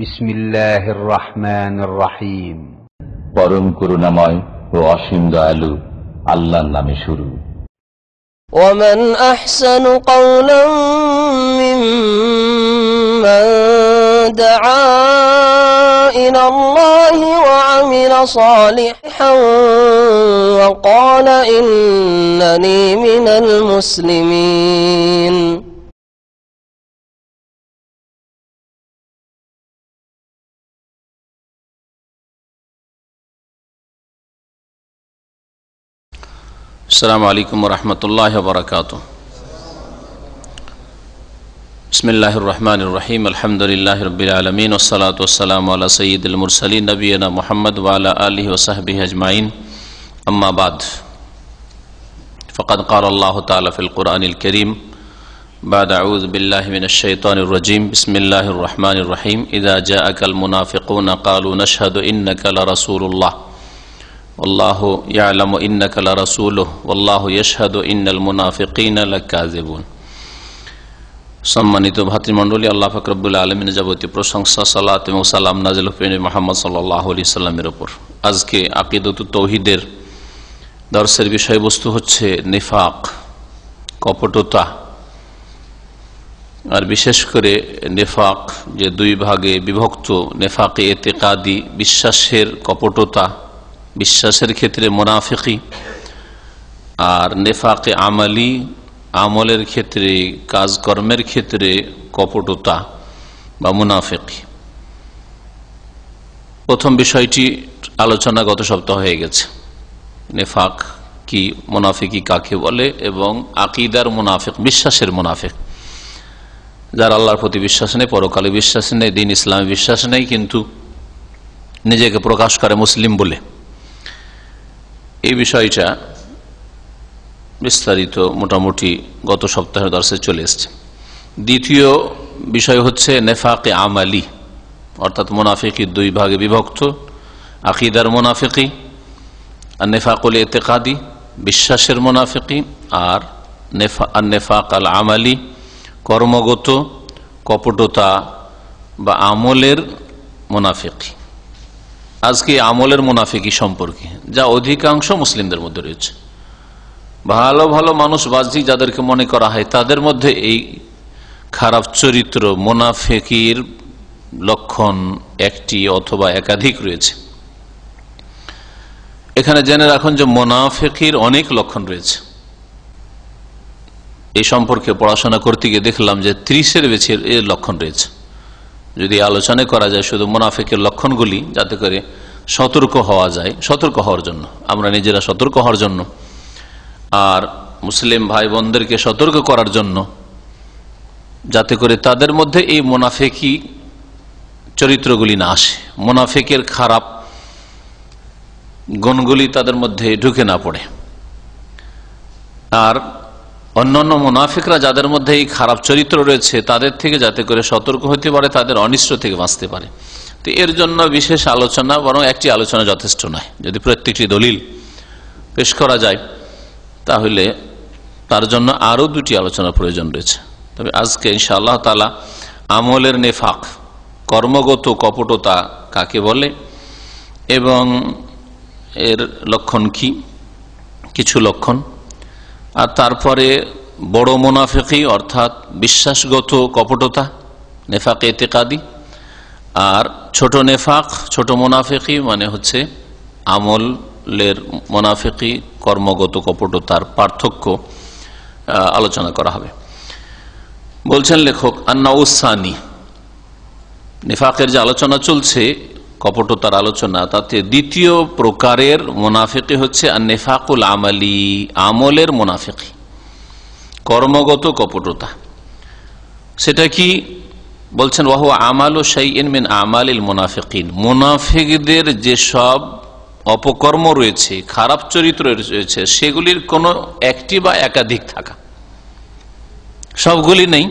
বিসমিল্লাহির রহমানির রহিম। পরম করুণাময় ও অসীম দয়ালু আল্লাহর নামে শুরু। ومن أحسن قولا ممن دعا إلى الله وعمل صالحا وقال إنني من المسلمين। السلام عليكم ورحمة الله وبركاته. بسم الله الرحمن الرحيم. الحمد لله رب العالمين والصلاة والسلام على سيد المرسلين نبينا محمد وعلى آله وصحبه أجمعين. أما بعد، فقد قال الله تعالى في القرآن الكريم بعد أعوذ بالله من الشيطان الرجيم بسم الله الرحمن الرحيم إذا جاءك المنافقون قالوا نشهد إنك لرسول الله والله يعلم إنك لرسوله والله يشهد إن المنافقين لكاذبون। সম্মানিত ভাতৃমণ্ডলী, আল্লাহ পাক রব্বুল আলামিনের যাবতীয় প্রশংসা, সালাত এবং সালাম নাযিল হোক মুহাম্মদ সাল্লাল্লাহু আলাইহি সাল্লামের উপর। আজকে আকীদাতুত তাওহীদের দর্সের বিষয়বস্তু হচ্ছে নিফাক, কপটতা। আর বিশেষ করে নিফাক যে দুই ভাগে বিভক্ত, নিফাকে ইতিকাদি বিশ্বাসের কপটতা, বিশ্বাসের ক্ষেত্রে মুনাফিকি, আর নেফাকে আমালি আমলের ক্ষেত্রে, কাজকর্মের ক্ষেত্রে কপটতা বা মুনাফিকি। প্রথম বিষয়টি আলোচনা গত সপ্তাহ হয়ে গেছে। নেফাক কি, মুনাফিকি কাকে বলে, এবং আকীদার মুনাফিক, বিশ্বাসের মুনাফিক, যার আল্লাহর প্রতি বিশ্বাস নেই, পরকালে বিশ্বাস নেই, দ্বীন ইসলামে বিশ্বাস নেই, কিন্তু নিজেকে প্রকাশ করে মুসলিম বলে। এই বিষয়টা বিস্তারিত মোটামুটি গত সপ্তাহের দর্শে চলে এসছে। দ্বিতীয় বিষয় হচ্ছে নেফাকে আমালি, অর্থাৎ মুনাফিকি দুই ভাগে বিভক্ত, আকীদার মুনাফিকি আর নেফাকুল ইতিকাদি বিশ্বাসের মুনাফিকি, আর নেফাক আল আমালি কর্মগত কপটতা বা আমলের মুনাফিকি। আজকে আমলের মুনাফিকি সম্পর্কে, যা অধিকাংশ মুসলিমদের মধ্যে রয়েছে। ভালো ভালো মানুষ বাহ্যিক যাদেরকে মনে করা হয়, তাদের মধ্যে এই খারাপ চরিত্র মুনাফিকির লক্ষণ একটি অথবা একাধিক রয়েছে। এখানে জেনে রাখুন যে মুনাফিকির অনেক লক্ষণ রয়েছে। এই সম্পর্কে পড়াশোনা করতে গিয়ে দেখলাম যে 30-এর বেশি এর লক্ষণ রয়েছে। যদি আলোচনা করা যায় শুধু মুনাফিকের লক্ষণগুলি, যাতে করে সতর্ক হওয়া যায়, সতর্ক হওয়ার জন্য, আমরা নিজেরা সতর্ক হওয়ার জন্য, আর মুসলিম ভাই বোনদেরকে সতর্ক করার জন্য, যাতে করে তাদের মধ্যে এই মুনাফিকি চরিত্রগুলি না আসে, মুনাফিকের খারাপ গুণগুলি তাদের মধ্যে ঢুকে না পড়ে। আর অন্যান্য মুনাফিকরা যাদের মধ্যে এই খারাপ চরিত্র রয়েছে, তাদের থেকে যাতে করে সতর্ক হতে পারে, তাদের অনিষ্ট থেকে বাঁচতে পারে। তো এর জন্য বিশেষ আলোচনা, বরং একটি আলোচনা যথেষ্ট নয়। যদি প্রত্যেকটি দলিল পেশ করা যায়, তাহলে তার জন্য আরো দুটি আলোচনার প্রয়োজন রয়েছে। তবে আজকে ইনশাআল্লাহ তাআলা আমলের নেফাক, কর্মগত কপটতা কাকে বলে এবং এর লক্ষণ কি, কিছু লক্ষণ, আর তারপরে বড় মুনাফিকি অর্থাৎ বিশ্বাসগত কপটতা, নেফাক ইতিকাদি, আর ছোট নেফাক, ছোট মুনাফিকি মানে হচ্ছে আমলের মুনাফিকি, কর্মগত কপটতার পার্থক্য আলোচনা করা হবে। বলছেন লেখক, আন্নাউসানি, নেফাকের যে আলোচনা চলছে, কপটতার আলোচনা, তাতে দ্বিতীয় প্রকারের মুনাফিকি হচ্ছে আন-নিফাকুল আমালি, আমলের মুনাফিকি, কর্মগত কপটতা। সেটা কি বলছেন, ওয়াহু আমালু শাইইন মিন আমালিল মুনাফিকিন, মুনাফিকদের যে সব অপকর্ম রয়েছে, খারাপ চরিত্র রয়েছে, সেগুলির কোনো একটি বা একাধিক থাকা, সবগুলি নেই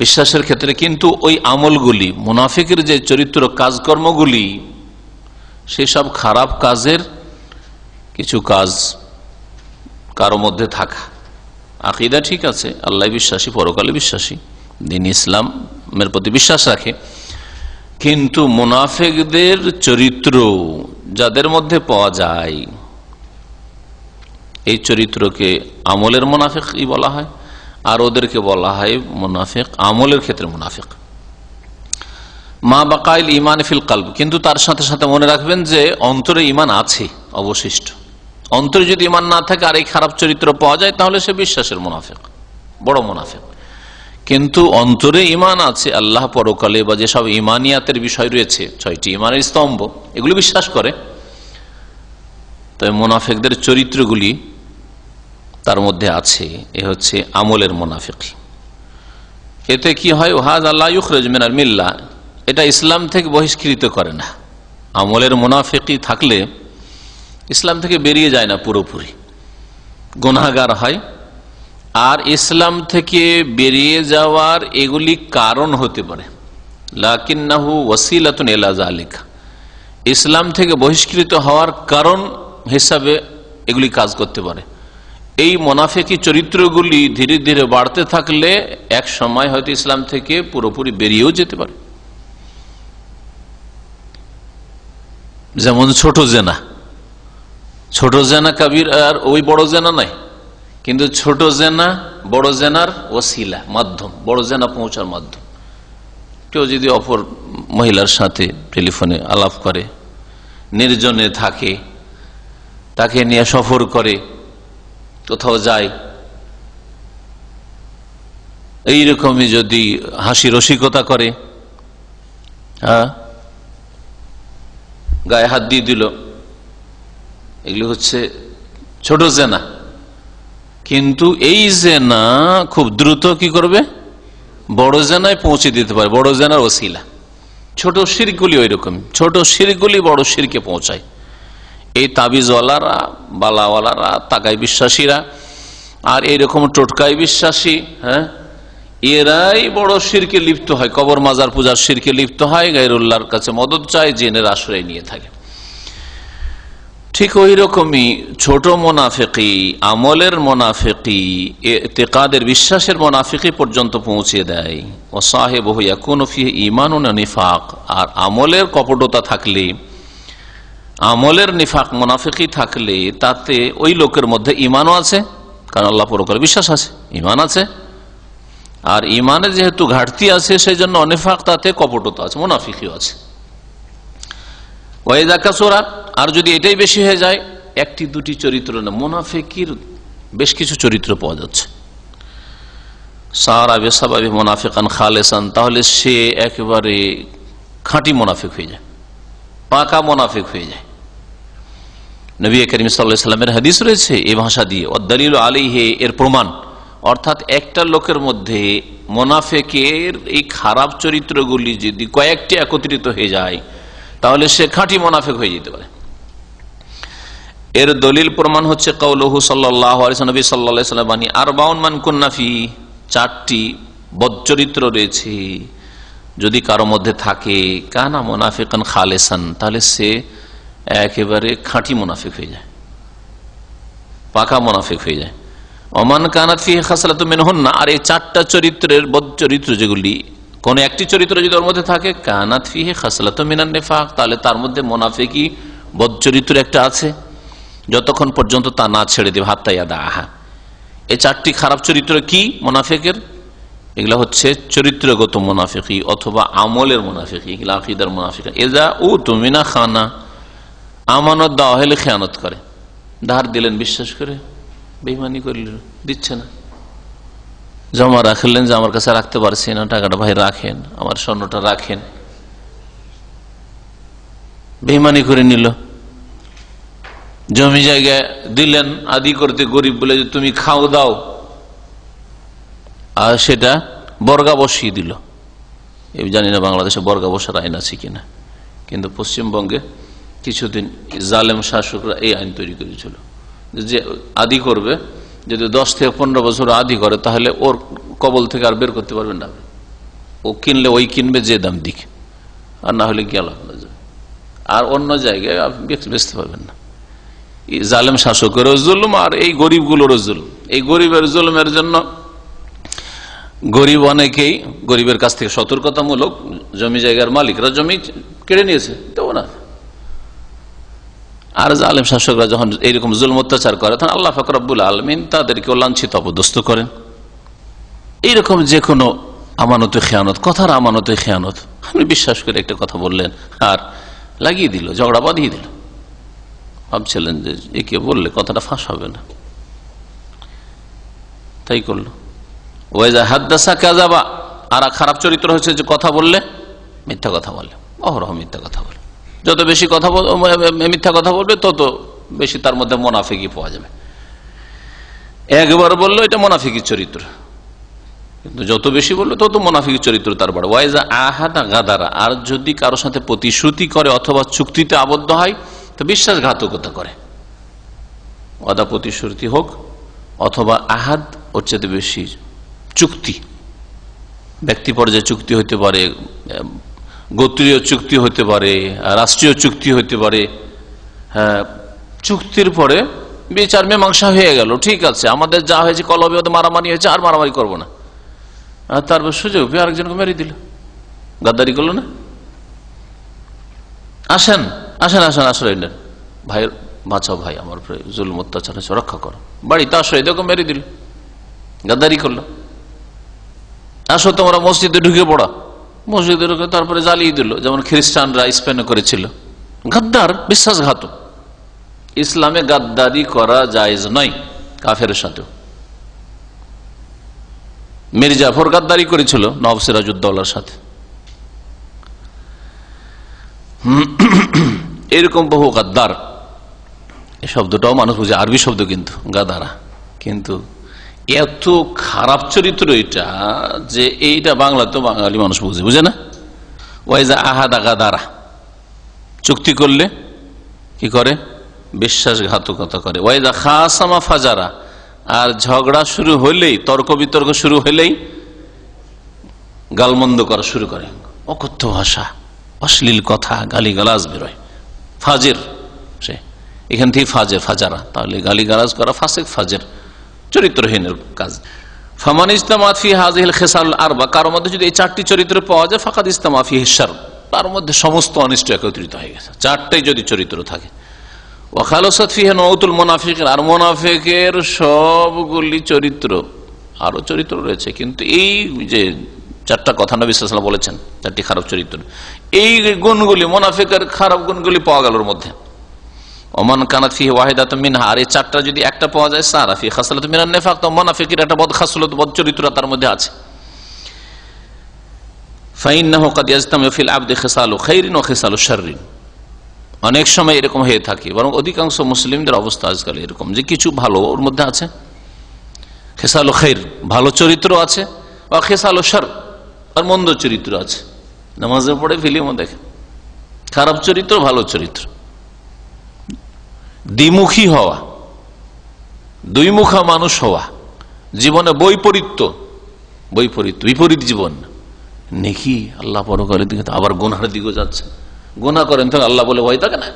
বিশ্বাসের ক্ষেত্রে, কিন্তু ওই আমলগুলি, মুনাফিকের যে চরিত্র কাজকর্মগুলি, সেসব খারাপ কাজের কিছু কাজ কারো মধ্যে থাকা। আকীদা ঠিক আছে, আল্লাহ বিশ্বাসী, পরকালে বিশ্বাসী, দ্বীন ইসলামের প্রতি বিশ্বাস রাখে, কিন্তু মুনাফিকদের চরিত্র যাদের মধ্যে পাওয়া যায়, এই চরিত্রকে আমলের মুনাফিকই বলা হয়, আর ওদেরকে বলা হয় মুনাফিক আমলের ক্ষেত্রে মুনাফিক। মা বাকাইল ইমান ফিল কলব, কিন্তু তার সাথে সাথে মনে রাখবেন যে অন্তরে ইমান আছে অবশিষ্ট। অন্তরে যদি ইমান না থাকে আর এই খারাপ চরিত্র পাওয়া যায় তাহলে সে বিশ্বাসের মুনাফিক, বড় মুনাফিক। কিন্তু অন্তরে ইমান আছে, আল্লাহ পরকালে বা যেসব ইমানিয়াতের বিষয় রয়েছে, 6টি ইমানের স্তম্ভ, এগুলি বিশ্বাস করে, তবে মুনাফিকদের চরিত্রগুলি তার মধ্যে আছে। এ হচ্ছে আমলের মুনাফিক। এতে কি হয়, হাযা লা ইখরাজ মিনাল মিল্লাহ, এটা ইসলাম থেকে বহিষ্কৃত করে না। আমলের মুনাফিকি থাকলে ইসলাম থেকে বেরিয়ে যায় না পুরোপুরি, গুনাহগার হয়। আর ইসলাম থেকে বেরিয়ে যাওয়ার এগুলি কারণ হতে পারে, লাকিন্নাহু ওয়াসিলাতুন ইলা যালিকা, ইসলাম থেকে বহিষ্কৃত হওয়ার কারণ হিসাবে এগুলি কাজ করতে পারে। এই মুনাফিকি চরিত্রগুলি ধীরে ধীরে বাড়তে থাকলে এক সময় হয়তো ইসলাম থেকে পুরোপুরি বেরিয়েও যেতে পারে। যেমন ছোট জেনা, ছোট জেনা কাবির আর ওই বড় জেনা নাই, কিন্তু ছোট জেনা বড় জেনার ওসিলা, মাধ্যম, বড় জেনা পৌঁছার মাধ্যম। কেউ যদি অপর মহিলার সাথে টেলিফোনে আলাপ করে, নির্জনে থাকে, তাকে নিয়ে সফর করে, কোথাও যায়, এইরকমই যদি হাসি রসিকতা করে, গায়ে হাত দিয়ে দিল, এগুলি হচ্ছে ছোট জেনা। কিন্তু এই জেনা খুব দ্রুত কি করবে, বড় জেনায় পৌঁছে দিতে পারে, বড় জেনার ওসিলা। ছোট শিরকগুলি ওই রকম, ছোট শিরকগুলি বড় শিরকে পৌঁছায়। এই তাবিজওয়ালারা, বালাওয়ালারা, তাকাই বিশ্বাসীরা আর এইরকম টোটকায় বিশ্বাসী, এরাই বড় শিরকে লিপ্ত হয়, কবর মাজার পূজার শিরকে লিপ্ত হয়, গায়রুল্লাহর কাছে মদত চায়, জিনের আশ্রয় নিয়ে থাকে। ঠিক ওই রকমই ছোট মুনাফিকি, আমলের মুনাফিকি, ইতিকাদের বিশ্বাসের মুনাফিকি পর্যন্ত পৌঁছে দেয়। ও সাহেবহু ইয়াকুনু ফিহি ঈমানুন ওয়া নিফাক, আর আমলের কপটতা থাকলে, আমলের নিফাক মুনাফিকি থাকলে তাতে ওই লোকের মধ্যে ঈমানও আছে, কারণ আল্লাহ পরকালে বিশ্বাস আছে, ঈমান আছে। আর ঈমানের যেহেতু ঘাটতি আছে সেই জন্য নিফাক, তাতে কপটতা আছে, মুনাফিকিও আছে। ওয়াইদা কাসুরা, আর যদি এটাই বেশি হয়ে যায়, একটি দুটি চরিত্র না, মুনাফিকির বেশ কিছু চরিত্র পাওয়া যাচ্ছে, সারা বেসাবাবি মুনাফিকান খালেসান, তাহলে সে একেবারে খাঁটি মুনাফিক হয়ে যায়, পাকা মুনাফিক হয়ে যায়। নবী করিম সাল্লাল্লাহু আলাইহি ওয়াসাল্লামের হাদিস রয়েছে এই ভাষা দিয়ে, ওয়াদালিলু আলাইহি, এর প্রমাণ, অর্থাৎ একটা লোকের মধ্যে মুনাফিকের এই খারাপ চরিত্রগুলি যদি কয়েকটি একত্রিত হয়ে যায় তাহলে সে খাঁটি মুনাফিক হয়ে যেতে পারে। এর দলিল প্রমাণ হচ্ছে কাউলুহু সাল্লাল্লাহু আলাইহি ওয়াসাল্লাম, নবী সাল্লাল্লাহু আলাইহি ওয়াসাল্লাম বাণী, আরবাউন মান কুন্না ফি, 4টি বদচরিত্র রয়েছে যদি কারো মধ্যে থাকে, কানা মুনাফিকান খালেসান, তাহলে সে একেবারে খাঁটি মুনাফিক হয়ে যায়, পাকা মুনাফিক হয়ে যায়। ওমান কানাত ফিহি খাসলাতুম মিনহুন্না, আর এই 4টা চরিত্রের বদচরিত্র যেগুলি, কোন একটি চরিত্র যদি ওর মধ্যে থাকে, কানাত ফিহি খাসলাতুম মিনান নিফাক, তাহলে তার মধ্যে মুনাফিকি বদচরিত্র একটা আছে, যতক্ষণ পর্যন্ত তা না ছেড়ে দেবে, হাত্তা ইয়াদাহা। এই 4টি খারাপ চরিত্র কি মুনাফিকের? এগুলা হচ্ছে চরিত্রগত মুনাফিকি অথবা আমলের মুনাফিকি, এগুলা আকীদার মুনাফিকি। এজা উতুমিনা খানা, আমানত দেওয়া হলে খেয়ানত করে, ধার দিলেন বিশ্বাস করে, বেঈমানি করলেন, দিচ্ছে না, জমা রাখলেন যে আমার কাছে রাখতে পারছি না, টাকাটা ভাই রাখেন, আমার স্বর্ণটা রাখেন, বেঈমানি করে নিল। জমি জায়গা দিলেন আদি করতে, গরিব বলে যে তুমি খাও দাও, আর সেটা বর্গা বসিয়ে দিল। এই জানি না বাংলাদেশে বর্গা বসার আইন আছে কিনা, কিন্তু পশ্চিমবঙ্গে কিছুদিন জালেম শাসকরা এই আইন তৈরি করেছিল যে আদি করবে, যদি 10 থেকে 15 বছর আদি করে তাহলে ওর কবল থেকে আর বের করতে পারবেন না, ও কিনলে ওই কিনবে যে দাম দিক, আর না হলে গেল আপনার, আর অন্য জায়গায় বেচতে পারবেন না। জালেম শাসকেরও জুলুম আর এই গরিবগুলোরও জুলুম। এই গরিবের জুলুমের জন্য গরিব অনেকেই গরিবের কাছ থেকে সতর্কতামূলক জমি জায়গার মালিকরা জমি কেড়ে নিয়েছে, দেবো না। আর জালেম শাসকরা যখন এইরকম জুলম অত্যাচার করে তখন আল্লাহ পাক রব্বুল আলামিন তাদেরকে লাঞ্ছিত অপদস্থ করেন। এইরকম যে কোনো আমানতে খেয়ানত, কথার আমানতে খেয়ানত, আপনি বিশ্বাস করে একটা কথা বললেন আর লাগিয়ে দিল, ঝগড়া বাঁধিয়ে দিল, ভাবছিলেন যে একে বললে কথাটা ফাঁস হবে না, তাই করলো। ওয়াইজা হাদ্দাসা কাযাবা, আর খারাপ চরিত্র হচ্ছে যে কথা বললে মিথ্যা কথা বলে, অহরহ মিথ্যা কথা বলে। যত বেশি কথা মিথ্যা কথা বলবে তত বেশি তার মধ্যে মুনাফিকি পাওয়া যাবে। একবার বললো এটা মুনাফিকি চরিত্র, কিন্তু যত বেশি বললো তত মুনাফিকি চরিত্র তার বড়। ওয়াইজা আহাদা গাদারা, আর যদি কারোর সাথে প্রতিশ্রুতি করে অথবা চুক্তিতে আবদ্ধ হয় তো বিশ্বাসঘাতকতা করে। ওয়াদা প্রতিশ্রুতি হোক অথবা আহাদ, ওর চেয়ে বেশি চুক্তি, ব্যক্তি পর্যায়ে চুক্তি হতে পারে, গোত্রীয় চুক্তি হতে পারে, রাষ্ট্রীয় চুক্তি হতে পারে। হ্যাঁ, চুক্তির পরে বিচার মীমাংসা হয়ে গেল, ঠিক আছে, আমাদের যা হয়েছে কলবে ওদের মারামারি হয়েছে, আর মারামারি করবো না। আর তারপর সুযোগ পেয়ে আরেকজনকে মেরে দিল, গাদ্দারি করলো না। আসেন আসেন আসেন, আশ্রয় নেন, ভাই বাঁচাও, ভাই আমার জুলুম অত্যাচার হয়েছে, রক্ষা করো, বাড়িতে আশ্রয় দেখো, মেরে দিল, গাদ্দারি করলো। আসো তোমরা মসজিদে ঢুকে পড়া, মসজিদে ঢুকে তারপরে জ্বালিয়ে দিল, যেমন খ্রিস্টানরা স্পেনে করেছিল। গাদ্দার, বিশ্বাসঘাতক। ইসলামে গাদ্দারি করা জায়েজ নয় কাফের সাথেও। মির্জাফর গাদ্দারি করেছিল নওয়াব সিরাজউদ্দৌলার সাথে। এরকম বহু গাদ্দার, এই শব্দটাও মানুষ বুঝে, আরবি শব্দ কিন্তু গাদারা, কিন্তু এত খারাপ চরিত্র এটা যে এইটা বাংলাতেও বাঙালি মানুষ বুঝে না। ওয়াইজা আহাদা গাদারা, চুক্তি করলে কি করে? বিশ্বাসঘাতকতা করে। ওয়াইজা খাসামা ফাজারা, আর ঝগড়া শুরু হইলেই, তর্ক বিতর্ক শুরু হইলেই গালমন্দ করা শুরু করে, অকথ্য ভাষা, অশ্লীল কথা, গালিগালাজ বেরোয়। ফাজের, সে এখান থেকে ফাজের, ফাজারা, তাহলে গালিগালাজ করা ফাসিক, ফাজের, চরিত্রহীনের কাজ। ফামান ইজতামাত ফি হাযিহিল খিসাল আরবা, কারোর মধ্যে যদি এই চারটি চরিত্র পাওয়া যায়, ফাকাদ ইজতামা ফিহি শার, তার মধ্যে সমস্ত অনিষ্ট একত্রিত হয়ে গেছে। চারটাই যদি চরিত্র থাকে। ওয়া খালাসাত ফিহি নাউতুল মুনাফিকিন, আর মুনাফিকের সবগুলি চরিত্র, আরো চরিত্র রয়েছে, কিন্তু এই যে চারটা কথা নবী সাল্লাল্লাহু আলাইহি ওয়াসাল্লাম বলেছেন, চারটি খারাপ চরিত্র, এই গুণগুলি, মুনাফিকের খারাপ গুণগুলি পাওয়া গেল ওর মধ্যে। ওমান কানাত ফিহি ওয়াহিদাতুম মিনহা, আর এই চারটা যদি একটা পাওয়া যায়, সারা ফি খাসলাতুম মিনান নিফাক, তো মুনাফিকের একটা বদ খাসলত, বদ চরিত্র তার মধ্যে আছে। ফাইন্নাহু ক্বাদ ইয়াজতামিউ ফিল আবদি খিসালু খাইরিন ওয়া খিসালু শাররিন, অনেক সময় এরকম হয়ে থাকে, বরং অধিকাংশ মুসলিমদের অবস্থা আজকাল এরকম যে কিছু ভালো ওর মধ্যে আছে, খিসালু খাইর, ভালো চরিত্র আছে, ওয়া খিসালু শার, আর মন্দ চরিত্র আছে। নামাজে পড়ে, ফিল্মও দেখে, খারাপ চরিত্র, ভালো চরিত্র, দ্বিমুখী হওয়া, দুই মুখা মানুষ হওয়া, জীবনে বৈপরীত্য, বিপরীত জীবন, নেকি আল্লাহ পরকালের দিকে, আবার গুনাহের দিকে যাচ্ছে, গুনাহ করেন তো আল্লাহ বলে ভয় থাকে না,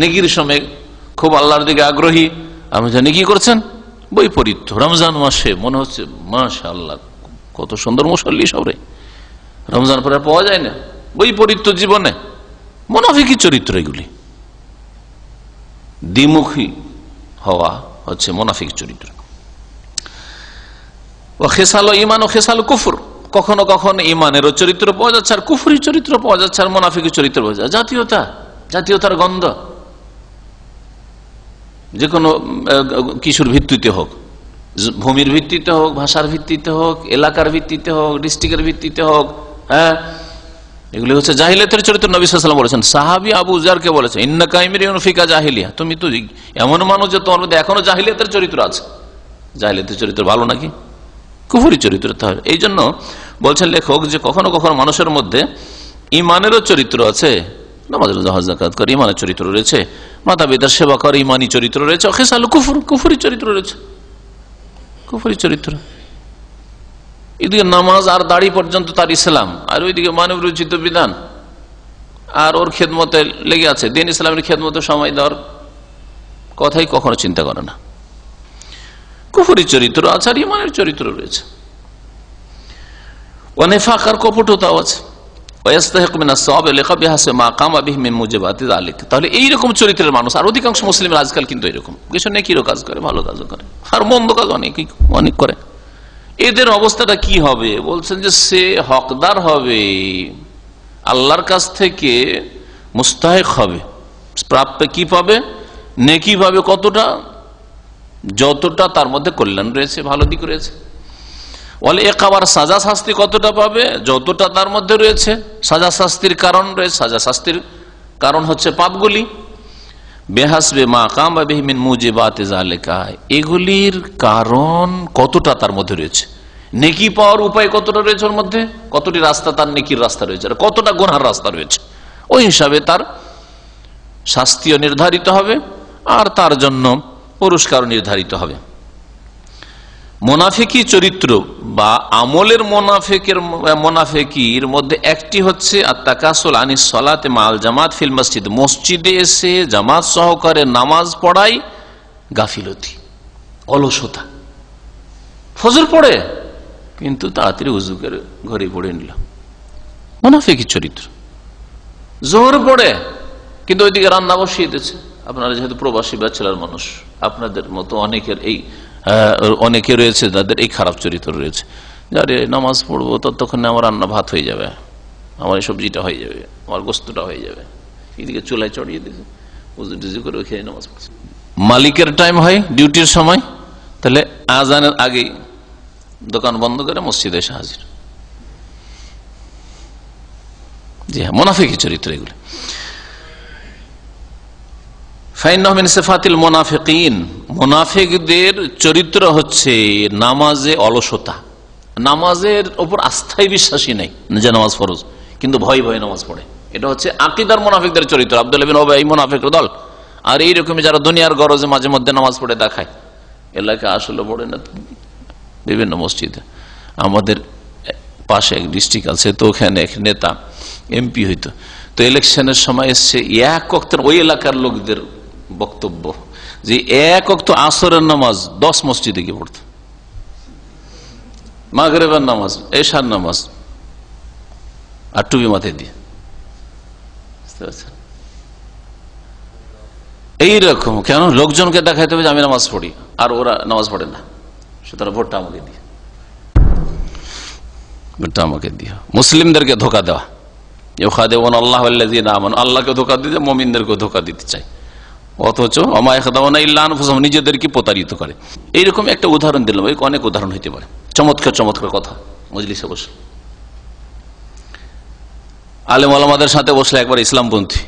নেকির সময় খুব আল্লাহর দিকে আগ্রহী, আপনি জানি কি করছেন, বৈপরীত্য। রমজান মাসে মনে হচ্ছে মাশাআল্লাহ কত সুন্দর মুসল্লি সবরে, রমজান পরে পাওয়া যায় না, বৈপরীত্য জীবনে, মুনাফিকি চরিত্র এগুলি। দ্বিমুখী হওয়া হচ্ছে মুনাফিক চরিত্র। ও খেসালো ঈমান ও খেসালো কুফর, কখনো কখনো ঈমানেরও চরিত্র পাওয়া যাচ্ছে আর কুফরি চরিত্র পাওয়া যাচ্ছে, আর মুনাফিকের চরিত্র পাওয়া যাচ্ছে। জাতীয়তার গন্ধ, যে কোনো কিছুর ভিত্তিতে হোক, ভূমির ভিত্তিতে হোক, ভাষার ভিত্তিতে হোক, এলাকার ভিত্তিতে হোক, ডিস্ট্রিক্টের ভিত্তিতে হোক, হ্যাঁ, এগুলি হচ্ছে জাহিলিয়াতের চরিত্র। নবী সাল্লাল্লাহু আলাইহি ওয়াসাল্লাম বলেছেন, সাহাবী আবু যারকে বলেছেন, ইন্নাকা ইমরিউন ফিকা জাহিলিয়া, তুমি তো এমন মানুষ যে তোমার মধ্যে এখনো জাহিলিয়াতের চরিত্র আছে। জাহিলিয়াতের চরিত্র ভালো নাকি? কুফরি চরিত্র। তাহলে এই জন্য বলছেন লেখক যে কখনো কখনো মানুষের মধ্যে ইমানেরও চরিত্র আছে, নামাজ রোজা হজ যাকাত করে ইমানের চরিত্র রয়েছে, মাতা পিতার সেবা করে ইমানি চরিত্র রয়েছে, খেসালু কুফর, কুফরি চরিত্র রয়েছে, কুফরি চরিত্র। এদিকে নামাজ আর দাড়ি পর্যন্ত তার ইসলাম, আর ওইদিকে মানব রচিত বিধান, আর ওর খেদমতে লেগে আছে, দিন ইসলামের খেদমতে সময় দেওয়ার কথাই কখনো চিন্তা করে না। কুফরি চরিত্র আছে আর ইমানের চরিত্র রয়েছে। নেফাক আর কপটতাও আছে। তাহলে এইরকম চরিত্রের মানুষ, আর অধিকাংশ মুসলিম আজকাল কিন্তু এরকম, কিছু নেকিরও কাজ করে, ভালো কাজও করে, আর মন্দ কাজ অনেক করে। এদের অবস্থাটা কি হবে? বলছেন যে সে হকদার হবে, আল্লাহর কাছ থেকে মুস্তাহিক হবে, প্রাপ্য কি পাবে? নেকি পাবে। কতটা? যতটা তার মধ্যে কল্যাণ রয়েছে, ভালো দিক রয়েছে। বলে একাবার সাজা শাস্তি কতটা পাবে? যতটা তার মধ্যে রয়েছে সাজা শাস্তির কারণ রয়েছে। সাজা শাস্তির কারণ হচ্ছে পাপগুলি। বেহাসবে মা কাম বা বিহিমিন মুজিবাতে যালিকা, এগুলির কারণ কতটা তার মধ্যে রয়েছে, নেকি পাওয়ার উপায় কতটা রয়েছে ওর মধ্যে, কতটি রাস্তা তার নেকির রাস্তা রয়েছে, আর কতটা গুনহার রাস্তা রয়েছে। ওই হিসাবে তার শাস্তিও নির্ধারিত হবে আর তার জন্য পুরস্কার নির্ধারিত হবে। মুনাফিকি চরিত্র বা আমলের মুনাফিকির মধ্যে একটি হচ্ছে আত-তাকাসুল আনিস সালাতে মাল জামাত ফিল মসজিদ, মসজিদে এসে জামাত সহকারে নামাজ পড়াই গাফিলতি, অলসতা। ফজর পড়ে কিন্তু তাড়াতাড়ি উযু করে ঘরে পড়ে নিল, মুনাফিকি চরিত্র। জোহর পড়ে কিন্তু ওইদিকে রান্না বসিয়ে দিয়েছে। আপনারা যেহেতু প্রবাসী ব্যাচেলার মানুষ, আপনাদের মতো অনেকে রয়েছে যাদের এই খারাপ চরিত্র রয়েছে, যারে নামাজ পড়বো ততক্ষণে আমার রান্না ভাত হয়ে যাবে, আমার এই সবজিটা হয়ে যাবে, আমার গোস্তটা হয়ে যাবে, এদিকে চুলায় চড়িয়ে দিয়েছে, উযু টুজু করে খেয়ে নামাজ পড়ছে। মালিকের টাইম হয় ডিউটির সময়, তাহলে আজানের আগেই দোকান বন্ধ করে মসজিদে এসে হাজির। জি হ্যাঁ, মুনাফিকি চরিত্র এগুলো। মুনাফিকদের চরিত্র হচ্ছে নামাজে অলসতা, নামাজের ওপর আস্থায় বিশ্বাসী নেই যে নামাজ ফরজ, কিন্তু ভয় ভয়ে নামাজ পড়ে। এটা হচ্ছে আকীদার মুনাফিকদের চরিত্র। আব্দুল্লাহ বিন উবাই মুনাফিকের দল। আর এইরকমই যারা দুনিয়ার গরজে মাঝে মধ্যে নামাজ পড়ে দেখায়, এলাকায় আসলে পড়ে না। বিভিন্ন মসজিদে, আমাদের পাশে এক ডিস্ট্রিক্ট আছে, তো ওখানে এক নেতা এমপি হইতো, তো ইলেকশনের সময় এসছে এক ওয়াক্তের ওই এলাকার লোকদের বক্তব্য যে এক ওয়াক্ত আসরের নামাজ 10 মসজিদে গিয়ে পড়ত, মাগরিবের নামাজ, এশার নামাজ, আর টুপি মাথায় দিয়ে। বুঝতে পারছেন? এইরকম কেন? লোকজনকে দেখাইতে হবে যে আমি নামাজ পড়ি, আর ওরা নামাজ পড়ে না, সুতরাং ভোটটা আমাকে দিয়ে, ভোটটা আমাকে দিয়ে। মুসলিমদেরকে ধোকা দেওয়া, আল্লাহকে ধোকা দিতে, মুমিনদেরকে ধোকা দিতে চাই, অথচ নিজেদেরকে প্রতারিত করে। এইরকম একটা উদাহরণ দিলাম, অনেক উদাহরণ হইতে পারে। চমৎকার চমৎকার কথা মজলিসে বসে আলেম ওলামাদের সাথে বসলে একবার ইসলামপন্থী,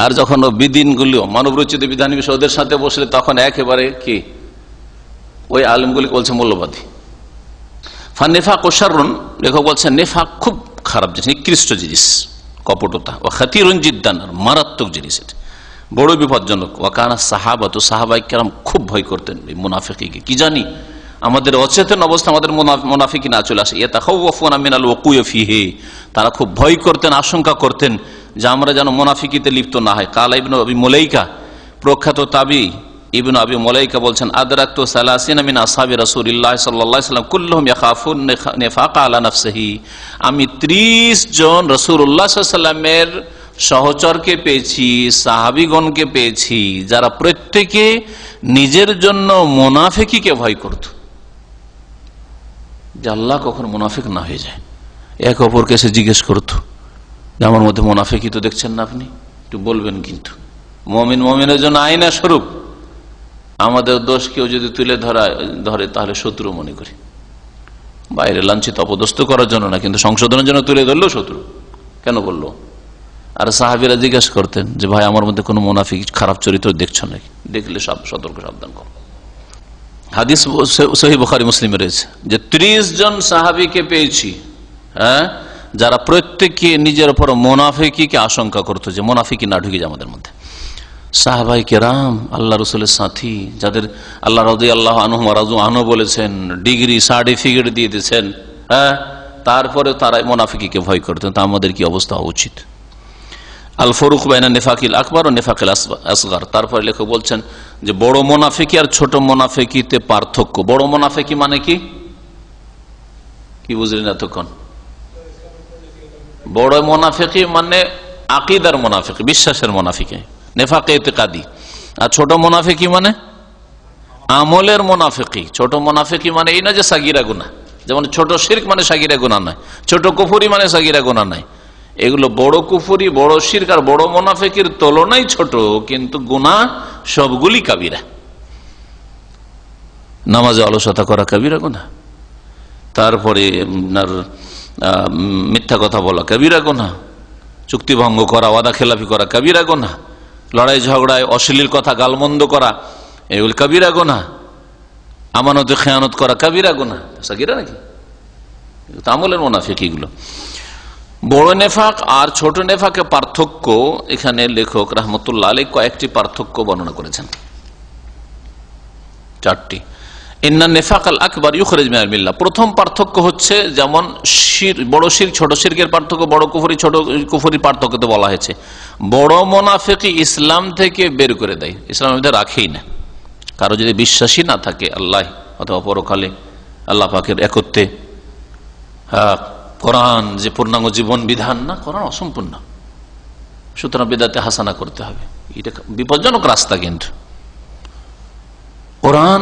আর যখন বিধিনগুলো মানবরচিত বিধান বিষয় ওদের সাথে বসলে তখন একেবারে কি ওই আলেমগুলি বলছে মূল্যবাদী। ফান্নেফাক ও শাররুন, লেখক বলছেন নেফাক খুব খারাপ জিনিস, নিকৃষ্ট জিনিস, কপটতা। ও খাতিরুন জিদ্দান, মারাত্মক জিনিস, এটা বড় বিপজ্জনক। ওয়াকানা সাহাবাত, সাহাবায়ে কেরাম খুব ভয় করতেন এই মুনাফিককে। কি জানি আমাদের অচেতন অবস্থা আমাদের মুনাফিকি না চলে আসে। ইয়াতাখাওয়াফুনা মিনাল ওয়াকুয়ি ফিহি, তারা খুব ভয় করতেন, আশঙ্কা করতেন যে আমরা যেন মুনাফিকিতে লিপ্ত না হয়। কালা ইবনে আবি মুলাইকা, প্রখ্যাত তাবী ইবনে আবি মুলাইকা বলছেন, আদরাকতু 30 মিন আসহাবি রাসূলিল্লাহ সাল্লাল্লাহু আলাইহি ওয়াসাল্লাম কুল্লুহুম ইয়াখাফুন নিফাকা আলা নাফসিহি, আমি 30 জন রাসূলুল্লাহ সাল্লাল্লাহু আলাইহি ওয়াসাল্লামের সহচরকে পেয়েছি, সাহাবীগণকে পেয়েছি, যারা প্রত্যেকে নিজের জন্য মুনাফিকিকে ভয় করত, যে আল্লাহ কখন মুনাফিক না হয়ে যায়। এক অপরকে এসে জিজ্ঞেস করত যে আমার মধ্যে মুনাফিকি তো দেখছেন না আপনি, একটু বলবেন। কিন্তু মুমিন মুমিনের জন্য আয়না স্বরূপ, আমাদের দোষ কেউ যদি তুলে ধরে তাহলে শত্রু মনে করি, বাইরে লাঞ্ছিত অপদস্থ করার জন্য না, কিন্তু সংশোধনের জন্য তুলে ধরলো শত্রু। কেন বললো? আর সাহাবীরা জিজ্ঞাসা করতেন যে ভাই আমার মধ্যে কোনো মুনাফিক খারাপ চরিত্র দেখছো নাকি? দেখলে সব সতর্ক সাবধান করো। হাদিস সহিহ বুখারী মুসলিমে রয়েছে যে 30 জন সাহাবীকে পেয়েছি, হ্যাঁ, যারা প্রত্যেকে নিজের উপর মুনাফিকিকে আশঙ্কা করতো যে মুনাফিকি না ঢুকে যায় আমাদের মধ্যে। সাহাবায়ে কেরাম, আল্লাহ রাসূলের সাথী, যাদের আল্লাহ রাদিয়াল্লাহু আনহুম ওয়া রাযু আনহু বলেছেন, ডিগ্রি সার্টিফিকেট দিয়ে দিয়েছেন, হ্যাঁ, তারপরে তারা মুনাফিকিকে ভয় করতেন। তা আমাদের কি অবস্থা হওয়া উচিত? আল ফারুক বাইনা নিফাকিল আকবার ও নিফাকিল আসগার। তারপরে লেখক বলছেন যে বড় মুনাফিকি আর ছোট মুনাফিকিতে পার্থক্য। বড় মুনাফিকি মানে কি? কি বুঝলেন এতক্ষণ? বড় মুনাফিকি মানে আকীদার মুনাফিকি, বিশ্বাসের মুনাফিকি, নেফাকে ইতিকাদি। আর ছোট মুনাফিকি মানে আমলের মুনাফিকি। ছোট মুনাফিকি মানে এই না যে সাগিরা গুনাহ, যেমন ছোট শিরক মানে সাগিরা গুনাহ নয়, ছোট কুফরি মানে সাগিরা গুনাহ নয়। এগুলো বড় কুফরি, বড় শিরক আর বড় মুনাফিকের তুলনায় ছোট, কিন্তু গুনাহ সবগুলি কাবিরা। নামাজে অলসতা করা কাবিরা গুনাহ, তারপরে মিথ্যা কথা বলা কাবিরা গুনাহ, চুক্তি ভঙ্গ করা, ওয়াদা খেলাফি করা কাবিরা গুনাহ, লড়াই ঝগড়ায় অশ্লীল কথা গালমন্দ করা এগুলি কাবিরা গুনাহ, আমানতে খেয়ানত করা কাবিরা গুনাহ। সাগীরা নাকি? আমলের মুনাফিক এগুলো। বড় নেফাক আর ছোট নেফাকের পার্থক্য এখানে লেখক রাহমাতুল্লাহ আলাইহি কয়েকটি পার্থক্য বর্ণনা করেছেন, 4টি। ইন্না নিফাক আল আকবার ইউখরিজ মিনাল মিল্লাহ। প্রথম পার্থক্য হচ্ছে, যেমন বড় শিরক ছোট শিরকের পার্থক্য, বড় কুফরি ছোট কুফরির পার্থক্য তো বলা হয়েছে। বড় মুনাফিকি ইসলাম থেকে বের করে দেয়, ইসলামের মধ্যে রাখেই না। কারো যদি বিশ্বাসী না থাকে আল্লাহ অথবা পরকালে, আল্লাহ পাকের একত্বে, কোরআন যে পূর্ণাঙ্গ জীবন বিধান না, কোরআন অসম্পূর্ণ, সুতরাং বিদআতে হাসানা করতে হবে। এটা বিপজ্জনক রাস্তা। কিন্তু কোরআন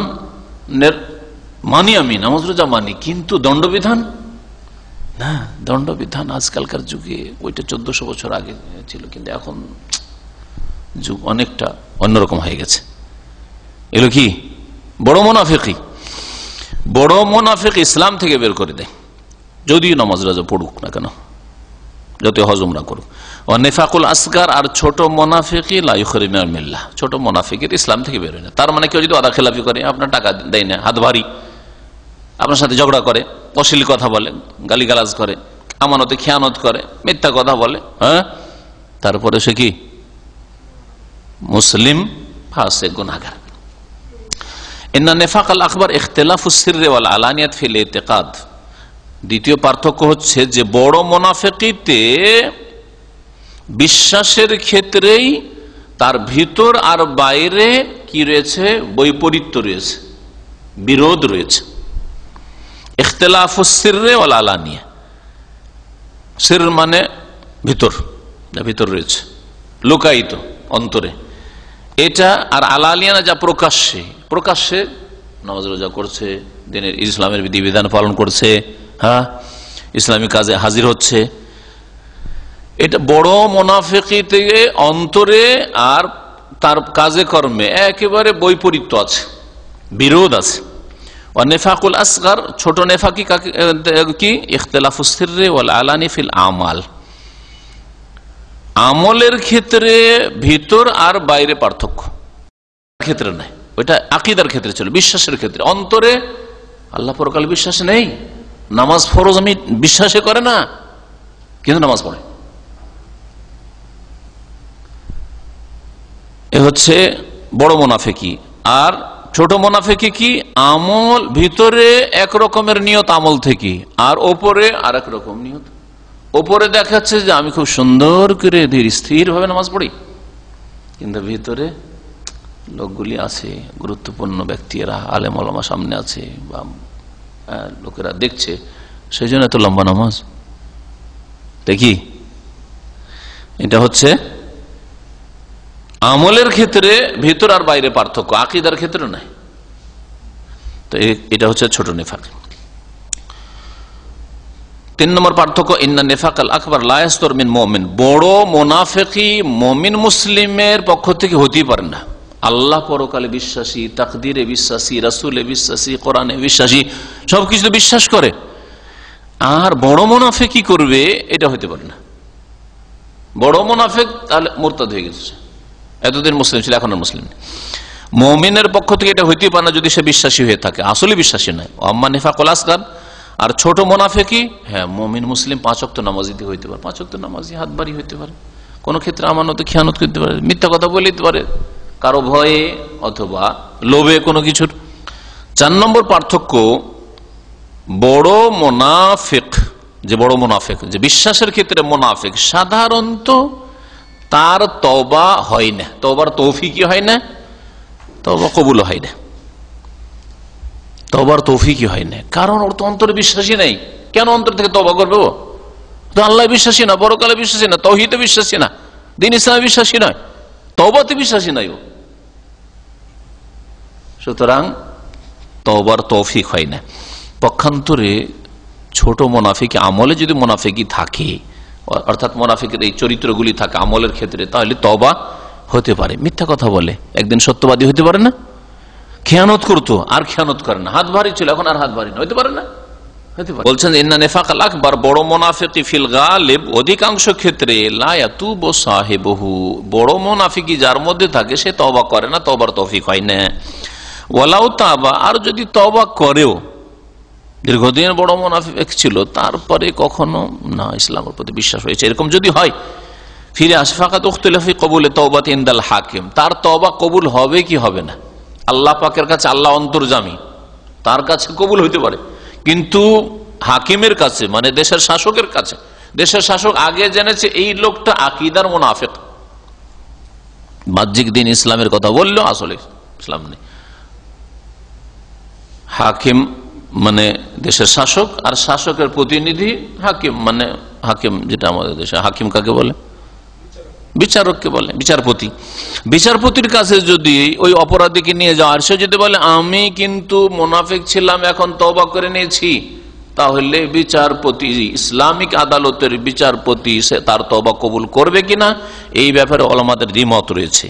মানি, আমি নামাজ রোজা মানি, কিন্তু দণ্ডবিধান না। দণ্ডবিধান আজকালকার যুগে, ওইটা 1400 বছর আগে ছিল, কিন্তু এখন যুগ অনেকটা অন্যরকম হয়ে গেছে। এগুলো কি বড় মুনাফিকি। বড় মুনাফিক ইসলাম থেকে বের করে দেয়, যদিও নামাজ রোজা পড়ুক না কেন, যত হজ উমরা করুক। নিফাকুল আসগার আর ছোট মুনাফিকি লা ইউখরিজ মিনাল মিল্লাহ। ছোট মুনাফিকের ইসলাম থেকে বের হয় না। তার মানে কেউ যদি ওয়াদা খেলাফি করে, আপনার টাকা দেয় না, হাত ভারী, আপনার সাথে ঝগড়া করে, অশ্লীল কথা বলে, গালিগালাজ করে, আমানতে খেয়ানত করে, মিথ্যা কথা বলে, হ্যাঁ, তারপরে সে কি মুসলিম ফাসিক গুনাহগার। ইন্না নিফাক আল আকবার ইখতিলাফুস সিররি ওয়াল আলানিয়াত ফিল ইতিকাদ। দ্বিতীয় পার্থক্য হচ্ছে যে বড় মুনাফিকিতে বিশ্বাসের ক্ষেত্রেই তার ভিতর আর বাইরে কি রয়েছে, বৈপরীত্য রয়েছে, বিরোধ রয়েছে। ইখতিলাফুস সিররি ওয়াল আলানিয়া, সির মানে ভিতর, যা ভিতর রয়েছে, লুকায়িত অন্তরে, এটা। আর আলানিয়া যা প্রকাশ্যে, প্রকাশ্যে নামাজ রোজা করছে, দিনের ইসলামের বিধিবিধান পালন করছে, হ্যাঁ, ইসলামী কাজে হাজির হচ্ছে। এটা বড় মুনাফিকি থেকে অন্তরে আর তার কাজে কর্মে একেবারে বৈপরীত্য আছে, বিরোধ আছে। নিফাকুল আসগার ছোট নেফাকি কি, ইখতিলাফুস সিররি ওয়াল আলানি ফিল আমাল। আমলের ক্ষেত্রে ভিতর আর বাইরে পার্থক্য, ক্ষেত্রে নাই। ওইটা আকীদার ক্ষেত্রে ছিল, বিশ্বাসের ক্ষেত্রে। অন্তরে আল্লাহ পরকালে বিশ্বাস নেই, নামাজ ফরজ আমি বিশ্বাসে করে না, কিন্তু নামাজ পড়ে। এ হচ্ছে বড় মুনাফিকি। আর ছোট মুনাফিকি কি, আমল ভিতরে এক রকমের নিয়ত আমল থেকে, আর ওপরে আর এক রকম নিয়ত। ওপরে দেখাচ্ছে যে আমি খুব সুন্দর করে ধীর স্থির ভাবে নামাজ পড়ি, কিন্তু ভিতরে লোকগুলি আছে, গুরুত্বপূর্ণ ব্যক্তিরা, আলেম ওলামা সামনে আছে, বা লোকেরা দেখছে, সেই জন্য এত লম্বা নামাজ দেখি। এটা হচ্ছে আমলের ক্ষেত্রে ভিতর আর বাইরে পার্থক্য, আকীদার ক্ষেত্রে নাই। তো এটা হচ্ছে ছোট নিফাক। 3 নম্বর পার্থক্য, ইন্না নিফাক আল আকবার লা ইয়াসদুর মিন মুমিন। বড় মুনাফিকি মুমিন মুসলিমের পক্ষ থেকে হতেই পারে না। আল্লাহ পরকালে বিশ্বাসী, তাকদীরে বিশ্বাসী, রাসূলে বিশ্বাসী, কোরআনে বিশ্বাসী, সবকিছু বিশ্বাস করে, আর বড় মুনাফিকি করবে, এটা হতে পারে না। বড় মুনাফিক তাহলে মুরতাদ হয়ে গেছে, এতদিন মুসলিম ছিল, এখন আর মুসলিম নেই। মুমিনের পক্ষ থেকে এটা হইতেই পারে না যদি সে বিশ্বাসী হয়ে থাকে, আসলে বিশ্বাসী নয়। আম্মা নিফাকুল আসগার আর ছোট মুনাফিকি, হ্যাঁ, মুমিন মুসলিম 5 ওয়াক্ত নামাজি হইতে পারে, 5 ওয়াক্ত নামাজি, হাত বাড়ি হইতে পারে, কোন ক্ষেত্রে আমানতে খেয়ানত করতে পারে, মিথ্যা কথা বলে দিতে পারে, কারো ভয়ে অথবা লোভে কোনো কিছুর। 4 নম্বর পার্থক্য, বড় মুনাফিক, যে বড় মুনাফিক, যে বিশ্বাসের ক্ষেত্রে মুনাফিক, সাধারণত তার তওবা হয় না, তওবার তৌফিকই হয় না, তওবা কবুল হয় না, তওবার তৌফিকই হয় না। কারণ ওর তো অন্তরে বিশ্বাসই নেই। কেন অন্তর থেকে তওবা করবে? ও তো আল্লাহ বিশ্বাসী না, পরকালে বিশ্বাসী না, তাওহীদে বিশ্বাসী না, দ্বীন ইসলামে বিশ্বাসী নয়, তওবাতে বিশ্বাসী নাই ও। সুতরাং তওবার তৌফিক হয় না। পক্ষান্তরে ছোট মুনাফিকি আমলে যদি মুনাফিকি থাকে, অর্থাৎ মুনাফিকের এই চরিত্রগুলি থাকে আমলের ক্ষেত্রে, তাহলে তওবা হতে পারে। মিথ্যা কথা বলে, একদিন সত্যবাদী হতে পারে না, খেয়ানত করতো আর খেয়ানত করে না, হাত ভারী ছিল এখন আর হাত ভারী না, হতে পারে না? বলছেন ইন্না নিফাকাল আকবার, বড় মুনাফিকি ফিল গালিব, অধিকাংশ ক্ষেত্রে লা ইয়াতুবু সাহিবহু, বড় মুনাফিকি যার মধ্যে থাকে সে তওবা করে না, তওবার তৌফিক হয় না। ওয়ালাউ তাবা, আর যদি তওবা করেও, দীর্ঘদিন বড় মুনাফিক ছিল তারপরে কখনো না ইসলামের প্রতি বিশ্বাস হয়েছে, এরকম যদি হয়, ফিরে আসে, ফাকাত উখতিলাফি কবুলে তওবাত ইনদাল হাকিম, তার তওবা কবুল হবে কি হবে না? আল্লাহ পাকের কাছে, আল্লাহ অন্তর্যামী, তার কাছে কবুল হইতে পারে, কিন্তু হাকিমের কাছে মানে দেশের শাসকের কাছে, দেশের শাসক আগে জেনেছে এই লোকটা আকীদার মুনাফিক, বাহ্যিক দিন ইসলামের কথা বললো আসলে ইসলাম নেই। হাকিম মানে দেশের শাসক, আর শাসকের প্রতিনিধি হাকিম, মানে হাকিম যেটা আমাদের দেশে হাকিম কাকে বলে? বিচারককে বলে, বিচারপতি। বিচারপতির কাছে যদি ওই অপরাধীকে নিয়ে যাওয়া, আর সে যদি বলে আমি কিন্তু মুনাফিক ছিলাম এখন তওবা করে নিয়েছি, তাহলে বিচারপতি, ইসলামিক আদালতের বিচারপতি, সে তার তওবা কবুল করবে কিনা এই ব্যাপারে ওলামাদের দ্বিমত রয়েছে।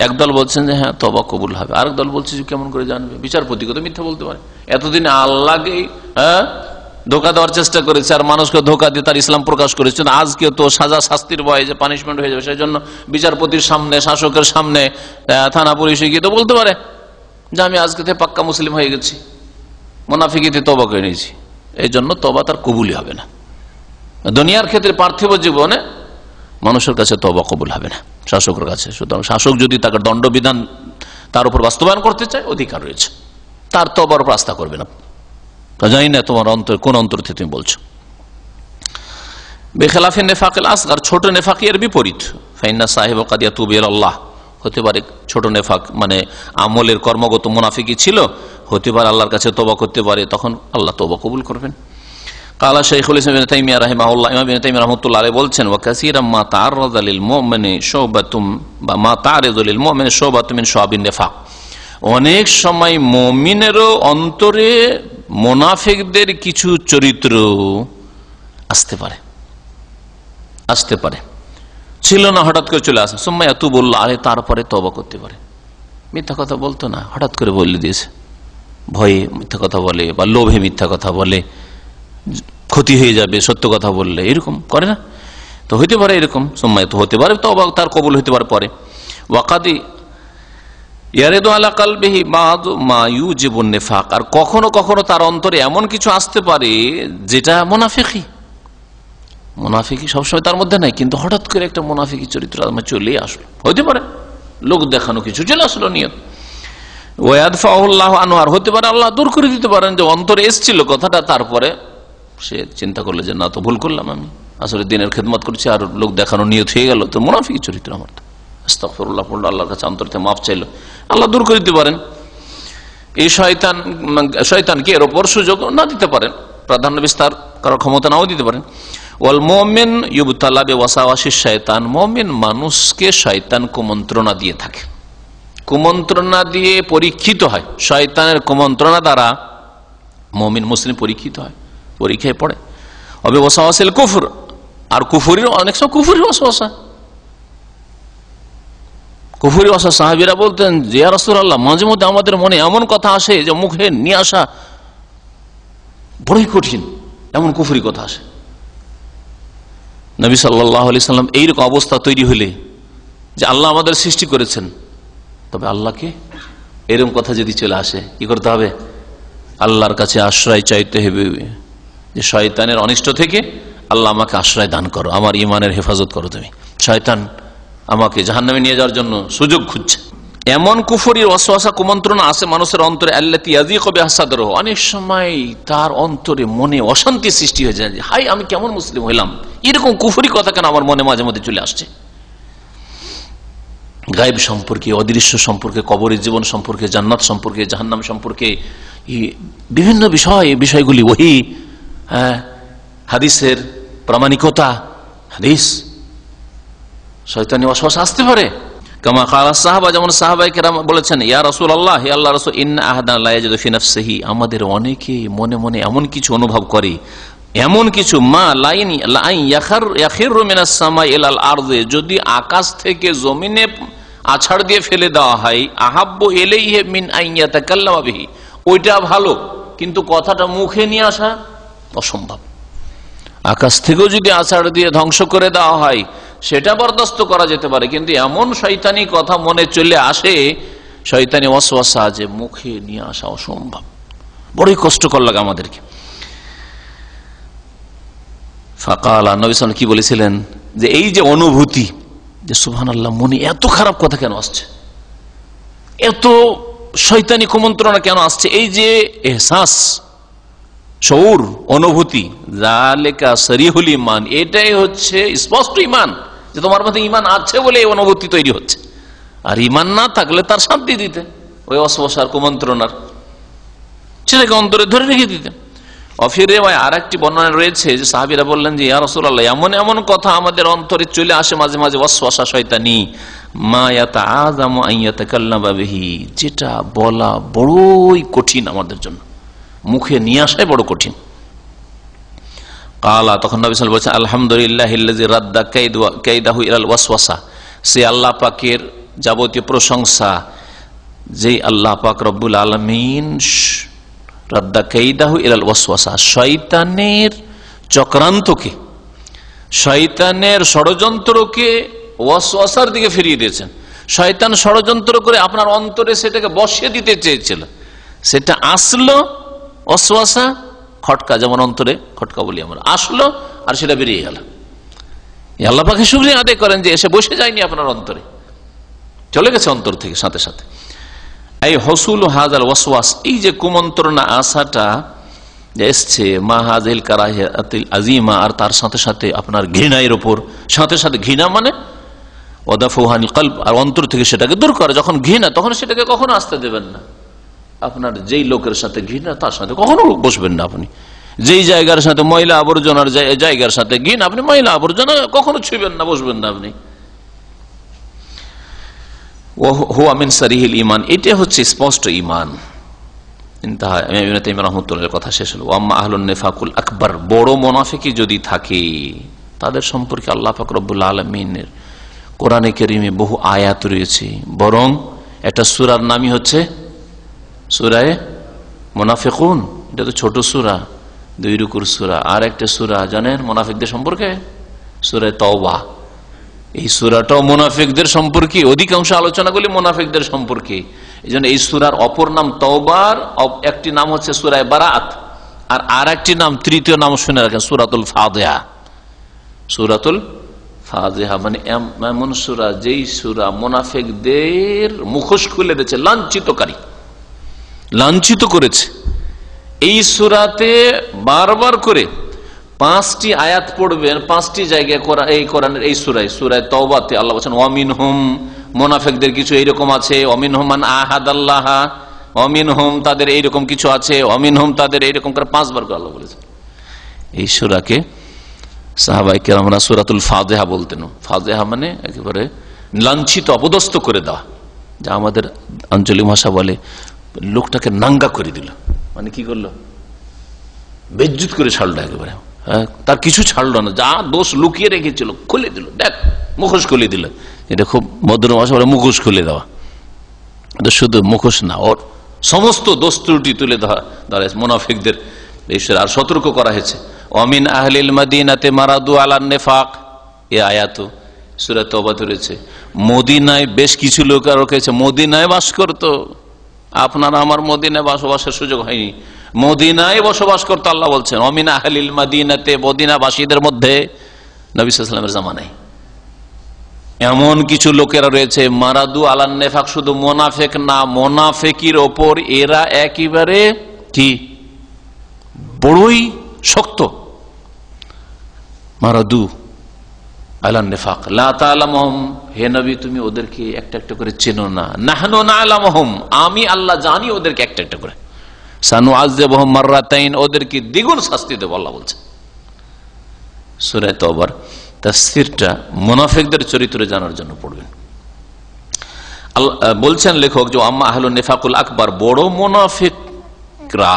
একদল বলছেন যে হ্যাঁ তওবা কবুল হবে, আরেক দল বলছে যে কেমন করে জানবে? বিচারপতিকে তো মিথ্যা বলতে পারে, এতদিন আল্লাহকে ধোকা দেওয়ার চেষ্টা করেছে আর মানুষকে ধোকা দিয়ে তার ইসলাম প্রকাশ করেছে, আজকে তো সাজা শাস্তির ভয়ে যে পানিশমেন্ট হয়ে যাবে সেই জন্য বিচারপতির সামনে, শাসকের সামনে, থানা পুলিশে গিয়ে তো বলতে পারে যে আমি আজকে থেকে পাক্কা মুসলিম হয়ে গেছি, মুনাফিকিতে তওবা করে নিয়েছি, এই জন্য তওবা তার কবুলই হবে না। দুনিয়ার ক্ষেত্রে পার্থিব জীবনে মানুষের কাছে তওবা কবুল হবে না, শাসকের কাছে। সুতরাং শাসক যদি তাকে দণ্ডবিধান তার উপর বাস্তবায়ন করতে চায়, অধিকার রয়েছে, তার তওবার উপর আস্থা করবে না। জানি না তোমার অন্তর কোন অন্তর থেকে তুমি বলছো। বেখেলাফে নেফাকিল আসগার, ছোট নেফাকি এর বিপরীত, ফাইন্না সাহিব কাদ ইয়াতুবু ইলাল্লাহ, হতে পারে ছোট নেফাক মানে আমলের কর্মগত মুনাফিকি ছিল, হতে পারে আল্লাহর কাছে তওবা করতে পারে, তখন আল্লাহ তওবা কবুল করবেন। কালা শাইখুল ইসলাম ইবনে তাইমিয়া রাহিমাহুল্লাহ, ইমাম ইবনে তাইমিয়া রাহমাতুল্লাহ আলাইহি বলছেন, ওয়া কাসীরাম মা তাআররাদা লিল মুমিনি শুবাতুম বা মা তাআরিদু লিল মুমিনি শুবাতুম মিন শুআবিন নিফাক, অনেক সময় মুমিনেরও অন্তরে মুনাফিকদের কিছু চরিত্র আসতে পারে, ছিল না হঠাৎ করে চলে আসে, সুম্মা ইয়াতুবুল্লাহ আলাইহি, তারপরে তওবা করতে পারে। মিথ্যা কথা বলতো না, হঠাৎ করে বলে দিয়েছে, ভয়ে মিথ্যা কথা বলে বা লোভে মিথ্যা কথা বলে, ক্ষতি হয়ে যাবে সত্য কথা বললে, এরকম করে না, তো হইতে পারে এরকম, সময় তো হতে পারে তওবা তার কবুল হইতে পারে পরে। ওয়াকাদি ইয়ারিদু আলা কলবিহি বাদু মা ইউজিবুন নিফাক, আর কখনো কখনো তার অন্তরে এমন কিছু আসতে পারে যেটা মুনাফিকি সবসময় তার মধ্যে নাই, কিন্তু হঠাৎ করে একটা মুনাফিকি চরিত্র চলে আসলো, হইতে পারে লোক দেখানো কিছু চলে আসলো নিয়ত। ওয়াদফাউল্লাহ আনহু, আর হতে পারে আল্লাহ দূর করে দিতে পারেন যে অন্তরে এসেছিল কথাটা, তারপরে সে চিন্তা করলো যে না তো ভুল করলাম, আমি আসলে দিনের খেদমত করছি আর লোক দেখানো নিয়ত হয়ে গেল, তো মুনাফিকি চরিত্র আমার, আস্তাগফিরুল্লাহ পড়লো, আল্লাহর কাছে অন্তর থেকে মাফ চাইলো, আল্লাহ দূর করে দিতে পারেন। এই শয়তানকে এর ওপর সুযোগ না দিতে পারেন, প্রাধান্য বিস্তার করার ক্ষমতা নাও দিতে পারেন। ওয়াল মুমিন ইউবতালা বিওয়াসাওয়াসিশ শয়তান, মুমিন মানুষকে শয়তান কুমন্ত্রণা দিয়ে থাকে, কুমন্ত্রণা দিয়ে পরীক্ষিত হয়, শয়তানের কুমন্ত্রণা দ্বারা মুমিন মুসলিম পরীক্ষিত হয়, পরীক্ষায় পড়ে। হবে ওয়াসাওয়াসিল কুফর, আর কুফরির অনেক সময় কুফরি ওয়াসওয়াসা, কুফরি ওয়াসওয়াসা। সাহাবীরা বলতেন যে ইয়া রাসূলুল্লাহ, মাঝে মধ্যে আমাদের মনে এমন কথা আসে যে মুখে নিয়ে আসা বড়ই কঠিন, এমন কুফরি কথা আসে। নবী সাল্লাল্লাহু আলাইহি সাল্লাম এইরকম অবস্থা তৈরি হলে যে আল্লাহ আমাদের সৃষ্টি করেছেন, তবে আল্লাহকে এরকম কথা যদি চলে আসে কি করতে হবে? আল্লাহর কাছে আশ্রয় চাইতে হবে যে শয়তানের অনিষ্ট থেকে আল্লাহ আমাকে আশ্রয় দান করো, আমার ইমানের হেফাজত করো তুমি, শয়তান আমাকে জাহান্নামে নিয়ে যাওয়ার জন্য সুযোগ খুঁজছে। এমন কুফরির ওয়াসওয়াসা কুমন্ত্রণা আছে মানুষের অন্তরে, আল্লাতী ইয়াযীকু বিহা সাদরুহু, অনেক সময় তার অন্তরে মনে অশান্তি সৃষ্টি হয়ে যায়, হাই আমি কেমন মুসলিম হইলাম, এরকম কুফরি কথা কেন আমার মনে মাঝে মধ্যে চলে আসছে। গায়েব সম্পর্কে, অদৃশ্য সম্পর্কে, কবরের জীবন সম্পর্কে, জান্নাত সম্পর্কে, জাহান্নাম সম্পর্কে বিভিন্ন বিষয়গুলি ওহী, হাদিসের প্রামাণিকতা, হাদিস, শয়তানি ওয়াসওয়াসা আসতে পারে। কামা ক্বালা সাহাবা, যেমন সাহাবায়ে কেরাম বলেছেন, ইয়া রাসূলুল্লাহ, হে আল্লাহর রাসূল, ইন্না আহাদানা লা ইয়াজিদু ফি নাফসিহি, আমাদের অনেকে মনে মনে এমন কিছু অনুভব করে, এমন কিছু মা লাইন ইয়াখিরু মিনাস সামাই ইলাল আরদি, যদি আকাশ থেকে জমিনে আছাড় দিয়ে ফেলে দেওয়া হয়, আহাব্বু ইলাইহি মিন আন ইয়াতাকাল্লামা বিহি, ওইটা ভালো, কিন্তু কথাটা মুখে নিয়ে আসা অসম্ভব। আকাশ থেকেও যদি আছাড় দিয়ে ধ্বংস করে দেওয়া হয় সেটা বরদাস্ত করা যেতে পারে, কিন্তু এমন শয়তানি কথা মনে চলে আসে, শয়তানি ওয়াসওয়াসা, যে মুখে নিয়ে আসা অসম্ভব, বড়ই কষ্টকর লাগে আমাদেরকে। ফাকালা, নবী সাল্লাল্লাহু আলাইহি ওয়াসাল্লাম কি বলেছিলেন, যে এই যে অনুভূতি, যে সুবহানাল্লাহ, মনে এত খারাপ কথা কেন আসছে, এত শয়তানি কুমন্ত্রণা কেন আসছে, এই যে এহসাস, শউর, অনুভূতি, যালিকা সরিহুল ঈমান, এটাই হচ্ছে স্পষ্ট ঈমান, যে তোমার মধ্যে ঈমান আছে বলে এই অনুভূতি তৈরি হচ্ছে। আর ঈমান না থাকলে তার শান্তি দিতে, ওই ওয়াসওয়াসার কুমন্ত্রণার, সেটাকে অন্তরে ধরে রেখে দিতে। অফিরে আর একটি বর্ণনা রয়েছে যে সাহাবীরা বললেন যে ইয়া রাসূলুল্লাহ, এমন এমন কথা আমাদের অন্তরে চলে আসে মাঝে মাঝে, ওয়াসওয়াসা, শয়তানি, মা ইয়াতাআযামু আন ইয়াতাকাল্লামা বিহি, যেটা বলা বড়ই কঠিন আমাদের জন্য, মুখে নিয়ে আসাই বড় কঠিন। কালা, তখন নবী সাল্লাল্লাহু আলাইহি ওয়াসাল্লাম বলেছেন, আলহামদুলিল্লাহিল্লাযী রাদ্দা কাইদাহু ইলাল ওয়াসওয়াসা, সে আল্লাহ পাকের যাবতীয় প্রশংসা, যেই আল্লাহ পাক রব্বুল আলামিন রাদ্দা কাইদাহু ইলাল ওয়াসওয়াসা, শয়তানের চক্রান্তকে, শয়তানের ষড়যন্ত্রকে ওয়াসওয়াসার দিকে ফিরিয়ে দিয়েছেন। শয়তান ষড়যন্ত্র করে আপনার অন্তরে সেটাকে বসিয়ে দিতে চেয়েছিল, সেটা আসলো ওয়াসওয়াসা, খটকা, যেমন অন্তরে খটকা বলি আমরা, আসলো আর সেটা বেরিয়ে গেল। আল্লাহ পাকের শুকরিয়া আদায় করেন যে এসে বসে যায়নি আপনার অন্তরে, চলে গেছে অন্তর থেকে সাথে সাথে। এই হসুল হাজাল ওয়াসওয়াস, এই যে কুমন্ত্রণা আসাটা এসছে, মা হাজিল কারাহিয়াতিল আজিমা, আর তার সাথে সাথে আপনার ঘৃণার উপর, সাথে সাথে ঘৃণা মানে ওয়াদাফুহানিল কলব, আর অন্তর থেকে সেটাকে দূর করে। যখন ঘৃণা, তখন সেটাকে কখনো আসতে দেবেন না। আপনার যেই লোকের সাথে ঘৃণা, তার সাথে কখনো বসবেন না আপনি। যেই জায়গার সাথে ময়লা আবর্জনার জায়গার সাথে ঘৃণা, আপনি ময়লা আবর্জনা কখনো ছুঁবেন না, বসবেন না আপনি। হুয়া মিন সারিহিল ঈমান, এটা হচ্ছে স্পষ্ট ঈমান। ইনতাহা, ইবনে তাইমিয়া রাহমাতুল্লাহ কথা শেষ হলো। ওয়াম্মা আহলুন নিফাকুল আকবার, বড় মুনাফিকি যদি থাকে, তাদের সম্পর্কে আল্লাহ পাক রব্বুল আলামিনের কোরআনে কারীমে বহু আয়াত রয়েছে। বরং একটা সূরার নামই হচ্ছে সূরায়ে মুনাফিকুন। এটা তো ছোট সূরা, 2 রুকুর সূরা। আর একটা সূরা জানেন মুনাফিকদের সম্পর্কে, সূরা তাওবা। এই সূরাটাও মুনাফিকদের সম্পর্কে, অধিকাংশ আলোচনাগুলি মুনাফিকদের সম্পর্কে। এইজন্য এই সূরার অপর নাম তাওবার, একটি নাম হচ্ছে সূরা বারাআত, আর একটি নাম, তৃতীয় নাম শুনে রাখেন, সূরাতুল ফাতিহা। সূরাতুল ফাতিহা মানে এমন সূরা, যেই সূরা মুনাফিকদের মুখোশ খুলে দিয়েছে, লাঞ্ছিতকারী, লাঞ্ছিত করেছে। এই সূরাতে বারবার করে 5টি আয়াত পড়বেন, 5টি জায়গায় এই কোরআনের এই সূরায় তাওবাতে আল্লাহ বলেছেন ওয়ামিনহুম, মুনাফিকদের কিছু এইরকম আছে, ওয়ামিনহুম মান আহাদাল্লাহ, ওয়ামিনহুম তাদের এইরকম কিছু আছে, ওয়ামিনহুম তাদের এইরকম করে 5 বার করে আল্লাহ বলেছেন। এই সূরাকে সাহাবায়ে কেরামরা সূরাতুল ফাতিহা বলতেন। ফাতিহা মানে একেবারে লাঞ্ছিত, অপদস্থ করে দেওয়া, যা আমাদের আঞ্চলিক ভাষা বলে লোকটাকে নাঙ্গা করে দিল। মানে কি করলো, বেজ্জুত করে ছাড়লো একেবারে, তার কিছু ছাড়লো না, যা দোষ লুকিয়ে রেখেছিল খুলে দিল, দেখ মুখোশ খুলে দিল। এটা খুব ভদ্র ভাষা বলে মুখোশ খুলে দেওয়া। শুধু মুখোশ না, ওর সমস্ত দোষ ত্রুটি তুলে ধরা মুনাফিকদের ঈশ্বর আর সতর্ক করা হয়েছে। ওয়ামিন আহলিল মাদিনাতে মারাদু আলান নিফাক, এই আয়াত সূরা তাওবাতে রয়েছে। মদিনায় বেশ কিছু লোক রয়েছে, মদিনায় বাস করতো, আপনার আমার মদিনায় বসবাসের সুযোগ হয়নি, মদিনায় বসবাস করতে আল্লাহ বলছেন ওয়ামিন আহলিল মাদিনাতে, মদিনাবাসীদের মধ্যে নবী সাল্লাল্লাহু আলাইহি ওয়াসাল্লামের জামানায় এমন কিছু লোকেরা রয়েছে, মারাদু আলান নিফাক, শুধু মুনাফিক না, মুনাফিকির ওপর এরা একেবারে কি বড়ই শক্ত। মারাদু আলান নিফাক লা তা'লামুহুম, হে নবী তুমি ওদেরকে একটা একটা করে চেনো না। নাহনু না'লামুহুম, আমি আল্লাহ জানি ওদেরকে একটা একটা করে। সানুআযিবুহুম মাররাতাইন, ওদেরকে দ্বিগুণ শাস্তি দেব আল্লাহ বলছে। সূরা তাওবার তাফসীরটা মুনাফিকদের চরিত্র জানার জন্য পড়বেন। বলছেন লেখক যে আম্মা আহলুন নিফাকুল আকবার, বড় মুনাফিকরা,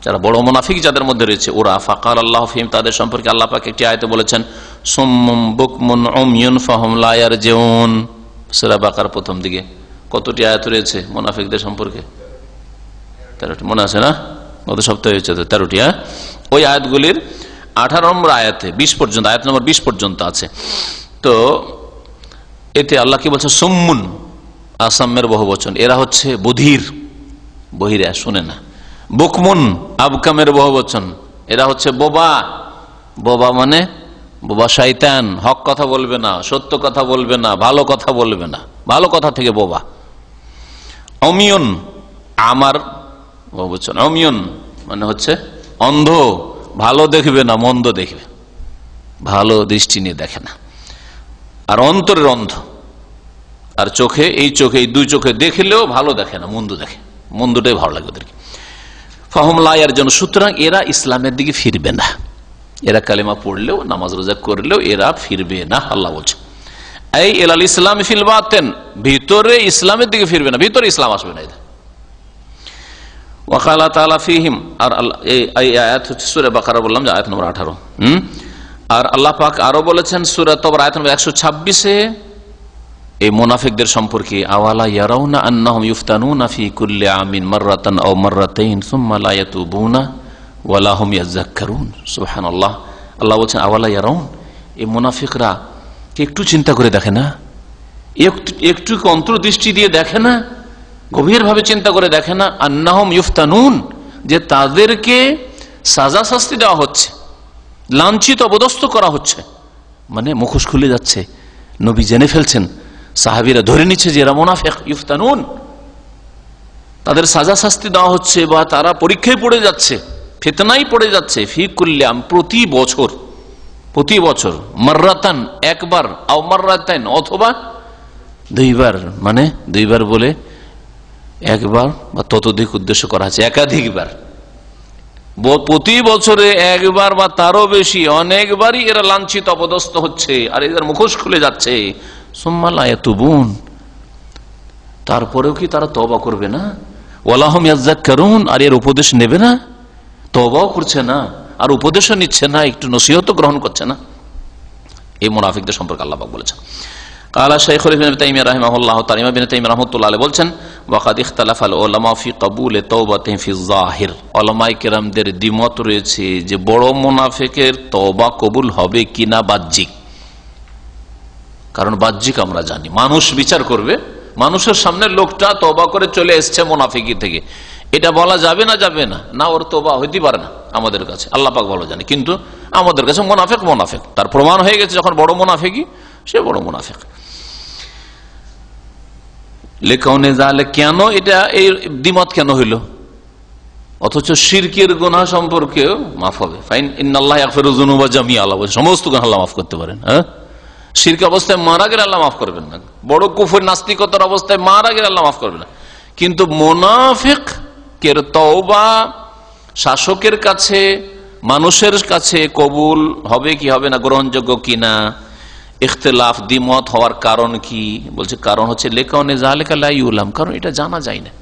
যারা বড় মুনাফিক যাদের মধ্যে রয়েছে ওরা, ফাকাল আল্লাহু ফিহিম, তাদের সম্পর্কে আল্লাহ পাক একটি আয়াতে বলেছেন সুম্মুম বুকমুন উময়ুন ফাহুম লা ইয়ারজিউন। সূরা বাকার প্রথম দিকে কতটি আয়াত রয়েছে মুনাফিকদের সম্পর্কে? 13টি মনে আছে না? গত সপ্তাহে হয়েছে তো 13টি। ওই আয়াতগুলির 18 নম্বর আয়াতে 20 পর্যন্ত, আয়াত নম্বর 20 পর্যন্ত আছে। তো এতে আল্লাহ কি বলছে? সুম্মুন, আসামের বহু বচন, এরা হচ্ছে বধির, বহিরা শুনে না। বুকমুন, আবকামের বহু বচন, এরা হচ্ছে বোবা। বোবা মানে বোবা শয়তান, হক কথা বলবে না, সত্য কথা বলবে না, ভালো কথা বলবে না, ভালো কথা থেকে বোবা। অমিয়ন, আমার বহু বচন, অমিয়ন মানে হচ্ছে অন্ধ, ভালো দেখবে না মন্দ দেখবে, ভালো দৃষ্টি নিয়ে দেখে না। আর অন্তরের অন্ধ, আর চোখে, এই চোখে, এই দুই চোখে দেখলেও ভালো দেখে না, মন্দ দেখে, মন্দটাই ভালো লাগে ওদেরকে। ফাহুম লা ইয়ারজুন, সুতরাং এরা ইসলামের দিকে ফিরবে না, এরা কালেমা পড়লেও নামাজ রোজা করলেও এরা ফিরবে না আল্লাহ বলছে। এই ইলাল ইসলাম ফিল বাতিন, ভিতরে ইসলামের দিকে ফিরবে না, ভিতরে ইসলাম আসবে না। ওয়াকালা তাআলা ফিহিম, আর এই আয়াত হচ্ছে সূরা বাকারা, বললাম যে আয়াত নম্বর 18। আর আল্লাহ পাক আরো বলেছেন সূরা তাওবার আয়াত নম্বর 126-এ এই মুনাফিকদের সম্পর্কে, আওয়ালা ইয়ারাউনা আন্নাহুম ইফতানুনা ফি কুল্লি আমিন মাররাতান আও মাররাতাইন সুম্মা লা ইয়াতুবুনা ওয়া লা হুম ইয়াযাক্কারুন। সুবহানাল্লাহ, আল্লাহ বলেন আওয়ালা ইয়ারাউন, এই মুনাফিকরা কি একটু চিন্তা করে দেখে না, একটু অন্তর্দৃষ্টি দিয়ে দেখে না, গভীরভাবে চিন্তা করে দেখে না, আন্নাহুম ইফতানুন, যে তাদেরকে সাজা শাস্তি দেওয়া হচ্ছে, লাঞ্ছিত অপদস্থ করা হচ্ছে, মানে মুখোশ খুলে যাচ্ছে, নবী জেনে ফেলছেন, সাহাবীরা ধরে নিচ্ছে যে এরা মুনাফিক। ইফতানুন, তাদের সাজা শাস্তি দেওয়া হচ্ছে বা তারা পরীক্ষায় পড়ে যাচ্ছে, ফিতনায় পড়ে যাচ্ছে। ফি কুল্লি আম, প্রতি বছর, মাররাতান একবার, আও মাররাতাইন অথবা দুইবার, মানে দুইবার বলে একবার বা ততোধিক উদ্দেশ্য করা আছে, একাধিকবার, প্রতি বছরে একবার বা তারও বেশি, অনেকবারই এরা লাঞ্ছিত অপদস্থ হচ্ছে আর এদের মুখোশ খুলে যাচ্ছে। সুম্মা লা ইয়াতুবুন, তারপরেও কি তারা তওবা করবে না? ওয়ালা হুম ইয়াযাক্কারুন, আর এর উপদেশ নেবে না, তওবাও করছে না আর উপদেশও নিচ্ছে না, একটু নসিহতও গ্রহণ করছে না। এই মুনাফিকদের সম্পর্কে আল্লাহ পাক বলেছেন। কালা শাইখুল ইসলাম ইবনে তাইমিয়া রাহিমাহুল্লাহ তাআলা, ইমাম ইবনে তাইমিয়া রাহমাতুল্লাহ আলাইহি বলছেন, ওয়াকাদ ইখতালাফাল উলামা ফি কবুল তাওবাতিহি ফি যাহির, উলামায়ে কেরামদের দ্বিমত রয়েছে যে বড় মুনাফিকের তওবা কবুল হবে কিনা বাহ্যিক। কারণ বাহ্যিক আমরা জানি, মানুষ বিচার করবে, মানুষের সামনে লোকটা তওবা করে চলে এসেছে মুনাফিকি থেকে, এটা বলা যাবে না, না ওর তওবা হইতে পারে না আমাদের কাছে, আল্লাহ পাক ভালো জানে, কিন্তু আমাদের কাছে মুনাফিক, তার প্রমাণ হয়ে গেছে যখন বড় মুনাফিকি, সে বড় মুনাফিক। লেকাউনে জালে, কেন এটা এই দ্বিমত কেন হইল? অথচ শিরকের গুনাহ সম্পর্কেও মাফ হবে। ফাইন ইন্নাল্লাহ ইয়াগফিরু যুনুবা জামিআ, আল্লাহ বলেন সমস্ত গুনাহ আল্লাহ মাফ করতে পারেন। হ্যাঁ, শিরক অবস্থায় মারা গেলে আল্লাহ মাফ করবেন না, বড় কুফর নাস্তিকতার অবস্থায় মারা গেলে আল্লাহ মাফ করবেন না, কিন্তু মুনাফিকের তওবা শাসকের কাছে, মানুষের কাছে কবুল হবে কি হবে না, গ্রহণযোগ্য কিনা, ইখতিলাফ দ্বিমত হওয়ার কারণ কি? বলছে কারণ হচ্ছে লেকাউনে যালিকা লা ইউলাম, কারণ এটা জানা যায় না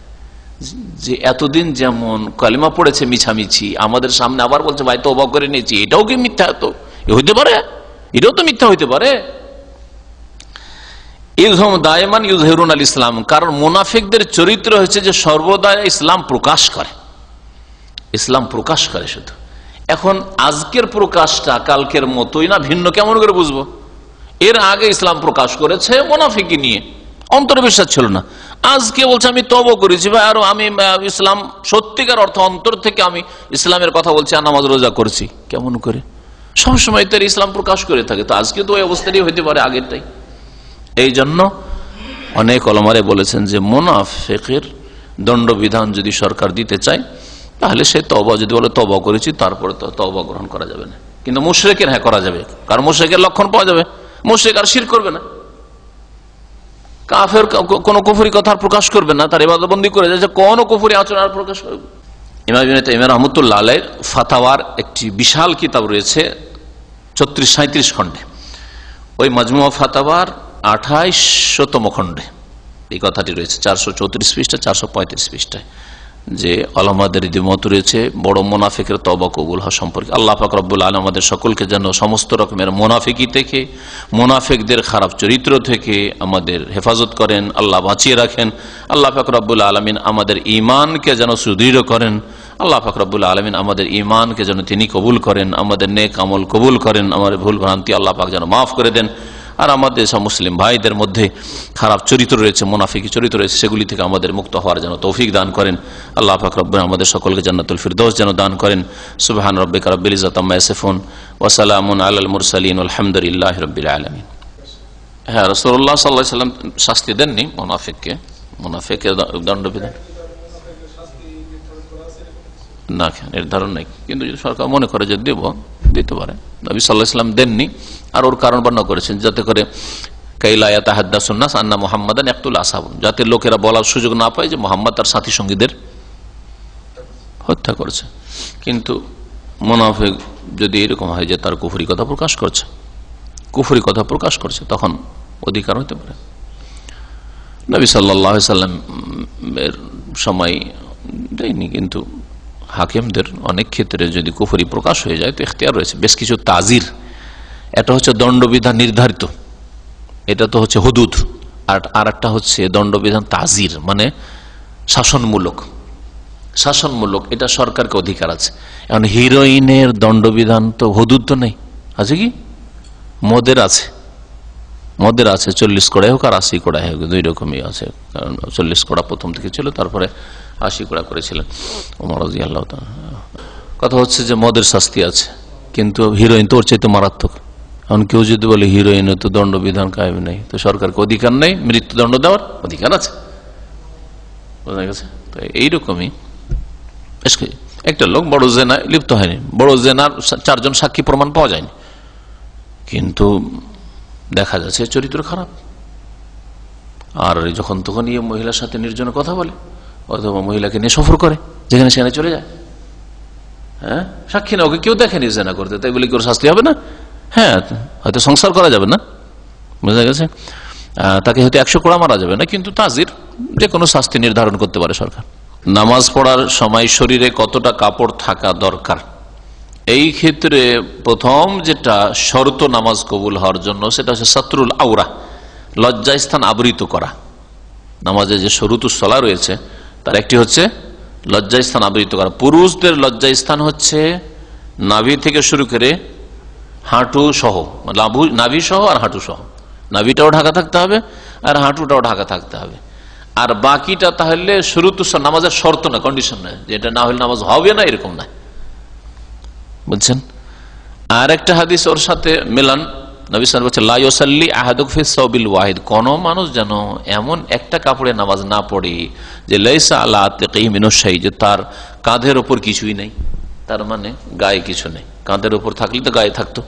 যে এতদিন যেমন কালিমা পড়েছে মিছামিছি, আমাদের সামনে আবার বলছে ভাই তওবা করে নিয়েছি, এটাও কি মিথ্যা? তো হইতে পারে, এটাও তো মিথ্যা হইতে পারে। ইযহুম দায়মান ইউযহিরুন আল ইসলাম, কারণ মুনাফিকদের চরিত্র হচ্ছে যে সর্বদা ইসলাম প্রকাশ করে, শুধু। এখন আজকের প্রকাশটা কালকের মতোই না ভিন্ন, কেমন করে বুঝবো? এর আগে ইসলাম প্রকাশ করেছে মুনাফিকি নিয়ে, অন্তরে বিশ্বাস ছিল না, আজকে বলছে আমি তওবা করেছি ভাই, আর আমি ইসলাম সত্যিকার অর্থ অন্তর থেকে আমি ইসলামের কথা বলছি আর নামাজ রোজা করছি। কেমন করে? সবসময় তো ইসলাম প্রকাশ করে থাকে, তো আজকে তো ওই অবস্থাটাই হইতে পারে আগেরটাই। এই জন্য অনেক ওলামারা বলেছেন যে মুনাফিকের দণ্ডবিধান যদি সরকার দিতে চায় তাহলে সে তওবা, যদি বলে তওবা করেছি, তারপরে তো তওবা গ্রহণ করা যাবে না। কিন্তু মুশরিকের হ্যাঁ করা যাবে, কারণ মুশরিকের লক্ষণ পাওয়া যাবে, মুশরিক আর শিরক করবে না, কাফের কোন কুফরি কথা প্রকাশ করবে না, তার ইবাদতবন্দি করে যাচ্ছে, কোন কুফরি আচরণ আর প্রকাশ করবে। ইমাম ইবনে তাইমিয়া রাহমাতুল্লাহ আলাইহির ফাতাওয়ার একটি বিশাল কিতাব রয়েছে 34-37 খণ্ডে। ওই মাজমুয়া ফাতাওয়ার 28তম খণ্ডে এই কথাটি রয়েছে, 434 পৃষ্ঠা 435 পৃষ্ঠায়, যে ওলামাদের মত রয়েছে বড় মুনাফিকের তওবা কবুল হওয়া সম্পর্কে। আল্লাহ পাক রব্বুল আলামিন আমাদের সকলকে যেন সমস্ত রকমের মুনাফিকি থেকে, মুনাফিকদের খারাপ চরিত্র থেকে আমাদের হেফাজত করেন, আল্লাহ বাঁচিয়ে রাখেন। আল্লাহ পাক রব্বুল আলামিন আমাদের ঈমানকে যেন সুদৃঢ় করেন। আল্লাহ পাক রব্বুল আলামিন আমাদের ঈমানকে যেন তিনি কবুল করেন, আমাদের নেক আমল কবুল করেন, আমাদের ভুল ভ্রান্তি আল্লাহ পাক যেন মাফ করে দেন। আর আমাদের সব মুসলিম ভাইদের মধ্যে খারাপ চরিত্র রয়েছে, মুনাফিকি চরিত্র রয়েছে, সেগুলি থেকে আমাদের মুক্ত হওয়ার যেন তৌফিক দান করেন। আল্লাহ পাক রব্বুল আমাদের সকলকে জান্নাতুল ফিরদৌস যেন দান করেন। সুবহান রাব্বিকা রাব্বিল ইজ্জাতি আম্মা ইয়াসিফুন ওয়া সালামুন আলাল মুরসালিন আলহামদুলিল্লাহি রাব্বিল আলামিন। হ্যাঁ, রাসূলুল্লাহ সাল্লাল্লাহু আলাইহি ওয়াসাল্লাম শাস্তি দেননি মুনাফিককে, মুনাফিকের দণ্ডবিধান না নির্ধারণ নেই, কিন্তু যদি সরকার মনে করে যে দেব দিতে পারে। নবী সাল্লাল্লাহু আলাইহি ওয়াসাল্লাম দেননি, আর ওর কারণ বর্ণনা করেছেন যাতে করে কাইলা ইয়াতাহাদ্দাসুন নাস আন্না মুহাম্মাদান ইয়াকতুল আসহাবু, যাতে লোকেরা বলার সুযোগ না পায় যে মুহাম্মদ তার সাথী সঙ্গীদের হত্যা করেছে। কিন্তু মুনাফিক যদি এরকম হয় যে তার কুফরি কথা প্রকাশ করছে, তখন অধিকার হতে পারে। নবী সাল্লাল্লাহু আলাইহি ওয়াসাল্লামের সময় দেয়নি, কিন্তু হাকিমদের অনেক ক্ষেত্রে যদি কুফরি প্রকাশ হয়ে যায় তো ইখতিয়ার রয়েছে বেশ কিছু তাজির। এটা হচ্ছে দণ্ডবিধান নির্ধারিত, এটা তো হচ্ছে হুদুদ, আর একটা হচ্ছে দণ্ডবিধান তাজির, মানে শাসনমূলক। এটা সরকারকে অধিকার আছে। এখন হিরোইনের দণ্ডবিধান তো হুদুদ তো নেই, আছে কি? মদের আছে 40 কোড়াই হোক আর 80 কোড়াই হোক, দুই রকমই আছে। কারণ 40 কোড়া প্রথম থেকে ছিল, তারপরে 80 কোড়া করেছিলেন ওমর রাদিয়াল্লাহু তাআলা। কথা হচ্ছে যে মদের শাস্তি আছে, কিন্তু হিরোইন তো ওর চাইতে মারাত্মক। এখন কেউ যদি বলে হিরোইনে তো দণ্ডবিধান কায়েম নেই, তো সরকারকে অধিকার নেই, মৃত্যুদণ্ড দেওয়ার অধিকার আছে, বোঝা গেছে? তো এইরকমই একটা লোক বড় জেনায় লিপ্ত হয়নি, বড় জেনার 4 জন সাক্ষী প্রমাণ পাওয়া যায়নি, কিন্তু দেখা যাচ্ছে চরিত্র খারাপ, আর যখন তখন এই মহিলার সাথে নির্জনে কথা বলে অথবা মহিলাকে নিয়ে সফর করে, যেখানে সেখানে চলে যায়। হ্যাঁ, সাক্ষী না, ওকে কেউ দেখেনি জেনা করতে, তাই বলে কি ওর শাস্তি হবে না? হ্যাঁ, হয়তো সংসার করা যাবে না, বোঝা গেছে, তাকে হয়তো 100 কোড়া মারা যাবে না, কিন্তু তাজির যে কোনো শাস্তি নির্ধারণ করতে পারে সরকার। নামাজ পড়ার সময় শরীরে কতটা কাপড় থাকা দরকার, এই ক্ষেত্রে প্রথম যেটা শর্ত নামাজ কবুল হওয়ার জন্য সেটা হচ্ছে সাতরুল আওরা, লজ্জাস্থান আবৃত করা। নামাজে যে শরুতুস সালাহ রয়েছে তার একটি হচ্ছে লজ্জাস্থান আবৃত করা। পুরুষদের লজ্জাস্থান হচ্ছে নাভি থেকে শুরু করে হাঁটু সহ, নাভি সহ আর হাঁটু সহ, নাভিটাও ঢাকা থাকতে হবে আর হাঁটুটাও ঢাকা থাকতে হবে। আর বাকিটা তাহলে শুরুতুস নামাজের শর্ত না, কন্ডিশন নয়, যে এটা না হলে নামাজ হবে না, এরকম না, বুঝছেন? আর একটা হাদিস ওর সাথে মেলান, নবী সাল্লাল্লাহু আলাইহি ওয়াসাল্লাম বলেছেন লা ইউসাল্লি আহাদুকুম ফি সাওবিল ওয়াহিদ, কোন মানুষ যেন এমন একটা কাপড়ে নামাজ না পড়ে যে লাইসা আলা আতিকিহি মিনাশ শাই, যে তার কাঁধের ওপর কিছুই নেই, তার মানে গায়ে কিছু নেই। কাঁধের ওপর থাকলে তো গায়ে থাকতো,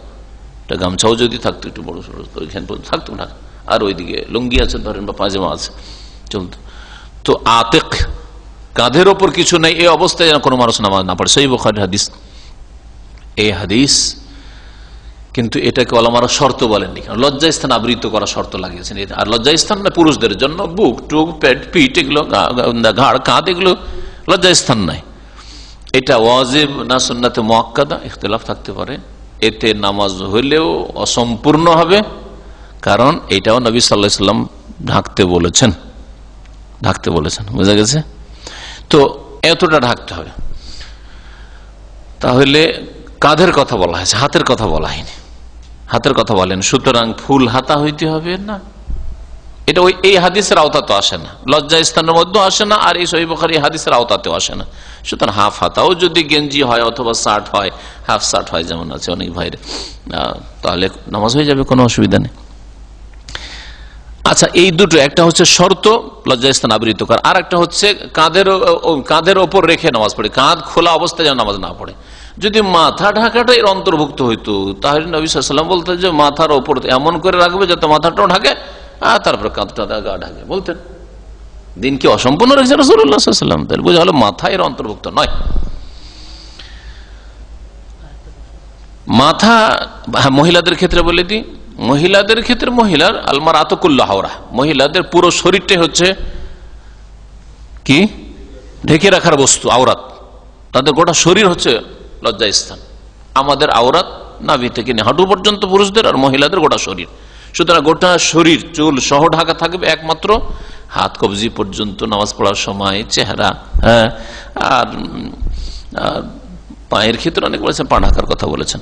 এটা গামছাও যদি থাকতো একটু বড় সড়ো ওইখানে থাকতো না, আর ওইদিকে লুঙ্গি আছে ধরেন বা পায়জামা আছে চলতো। তো আতিক, কাঁধের ওপর কিছু নেই, এই অবস্থায় যেন কোনো মানুষ নামাজ না পড়ে। সহিহ বুখারীর হাদিস এই হাদিস, কিন্তু এটাকে ওলামারা শর্ত বলেননি, কারণ লজ্জাস্থান আবৃত করা শর্ত লাগিয়েছেন। আর লজ্জাস্থান না পুরুষদের জন্য বুক টুক পেট পিঠ এগুলো ঘাড় কাঁধ এগুলো লজ্জাস্থান নাই। এটা ওয়াজিব না সুন্নাতে মুআক্কাদা ইখতিলাফ থাকতে পারে, এতে নামাজ হইলেও অসম্পূর্ণ হবে, কারণ এটাও নবী সাল্লাল্লাহু আলাইহি ওয়াসাল্লাম ঢাকতে বলেছেন, বুঝা গেছে? তো এতটা ঢাকতে হবে। তাহলে কাঁধের কথা বলা হয়েছে, হাতের কথা বলা হয়নি, হাতের কথা বলেন। সুতরাং ফুল হাতা হইতে হবে না, এটা ওই এই হাদিসের আওতা তো আসে না, লজ্জা স্থানের মধ্যেও আসে না, আর এই সহিহ বুখারী হাদিসের আওতাতেও আসে না। সুতরাং হাফ হাতাও যদি গেঞ্জি হয় অথবা শার্ট হয়, হাফ শার্ট হয়, যেমন আছে অনেক ভাইরে, তাহলে নামাজ হয়ে যাবে, কোনো অসুবিধা নেই। আচ্ছা, এই দুটো, একটা হচ্ছে শর্ত লজ্জাস্থান আবৃত করা, আর একটা হচ্ছে কাঁধের ওপর রেখে নামাজ পড়ে, কাঁধ খোলা অবস্থায় যেন নামাজ না পড়ে। যদি মাথা ঢাকাটা এর অন্তর্ভুক্ত হইতো তাহলে নবী সাল্লাল্লাহু আলাইহি ওয়াসাল্লাম বলতেন যে মাথার ওপর এমন করে রাখবে যাতে মাথাটাও ঢাকে আর তারপরে কাঁধটা গা ঢাকে, বলতেন। দিন কি অসম্পূর্ণ রেখেছে রাসূলুল্লাহ সাল্লাল্লাহু আলাইহি ওয়াসাল্লাম? তাহলে বোঝা হলো মাথা এর অন্তর্ভুক্ত নয়। মাথা মহিলাদের ক্ষেত্রে বলে দিই, মহিলাদের ক্ষেত্রে মহিলার আলমারাতু কুল্লুহা আওরা, মহিলাদের পুরো শরীরটাই হচ্ছে কি ঢেকে রাখার বস্তু, আওরাত। তাদের গোটা শরীর হচ্ছে লজ্জা স্থান। আমাদের আওরাত নাভি থেকে হাঁটু পর্যন্ত পুরুষদের, আর মহিলাদের গোটা শরীর। সুতরাং গোটা শরীর চুল সহ ঢাকা থাকবে, একমাত্র হাত কবজি পর্যন্ত নামাজ পড়ার সময়, চেহারা, হ্যাঁ, আর পায়ের ক্ষেত্রে অনেক বলেছেন, পা ঢাকার কথা বলেছেন,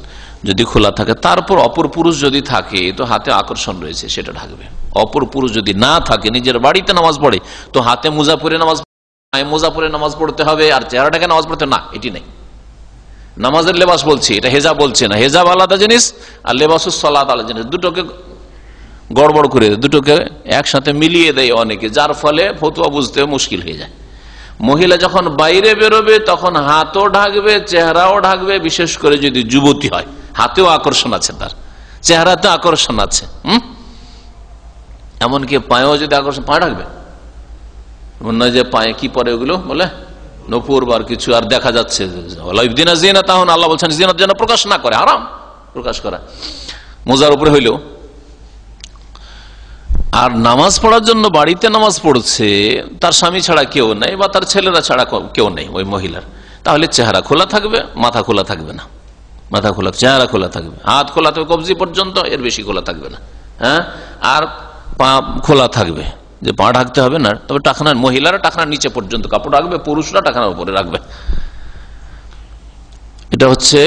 যদি খোলা থাকে। তারপর অপর পুরুষ যদি থাকে তো হাতে আকর্ষণ রয়েছে, সেটা ঢাকবে। অপর পুরুষ যদি না থাকে, নিজের বাড়িতে নামাজ পড়ে, তো হাতে মোজা পরে নামাজ, পায়ে মোজা পরে নামাজ পড়তে হবে, আর চেহারাটাকে নামাজ পড়তে না, এটি নেই। নামাজের লেবাস বলছি, এটা হেজাব বলছে না। হেজাব আলাদা জিনিস আর লেবাসুস সালাত আলাদা জিনিস, দুটোকে গড়বড় করে দেয়, দুটোকে একসাথে মিলিয়ে দেয় অনেকে, যার ফলে ফতোয়া বুঝতে মুশকিল হয়ে যায়। মহিলা যখন বাইরে বেরোবে তখন হাতও ঢাকবে, চেহারাও ঢাকবে, বিশেষ করে যদি যুবতী হয়, হাতেও আকর্ষণ আছে, তার চেহারাতে আকর্ষণ আছে, এমনকি পায়েও যদি আকর্ষণ, পা ঢাকবে, মনে হয় যে পায়ে কি পরে ওগুলো বলে নপুর বার কিছু, আর দেখা যাচ্ছে। আল্লাহ বলছেন জিনাত যেন প্রকাশ না করে, হারাম প্রকাশ করা মোজার উপরে হইলেও। আর নামাজ পড়ার জন্য বাড়িতে নামাজ পড়ছে, তার স্বামী ছাড়া কেউ নেই, বা তার ছেলেরা ছাড়া কেউ নেই ওই মহিলার, তাহলে চেহারা খোলা থাকবে, মাথা খোলা থাকবে না। মাথা খোলা, চেহারা খোলা থাকবে, হাত খোলা থাকবে কবজি পর্যন্ত, এর বেশি খোলা থাকবে না। হ্যাঁ, আর পা খোলা থাকবে, যে পা ঢাকতে হবে না। তবে টাকনার, মহিলারা টাকনার নিচে পর্যন্ত কাপড় রাখবে, পুরুষরা টাকনার উপরে রাখবে। এটা হচ্ছে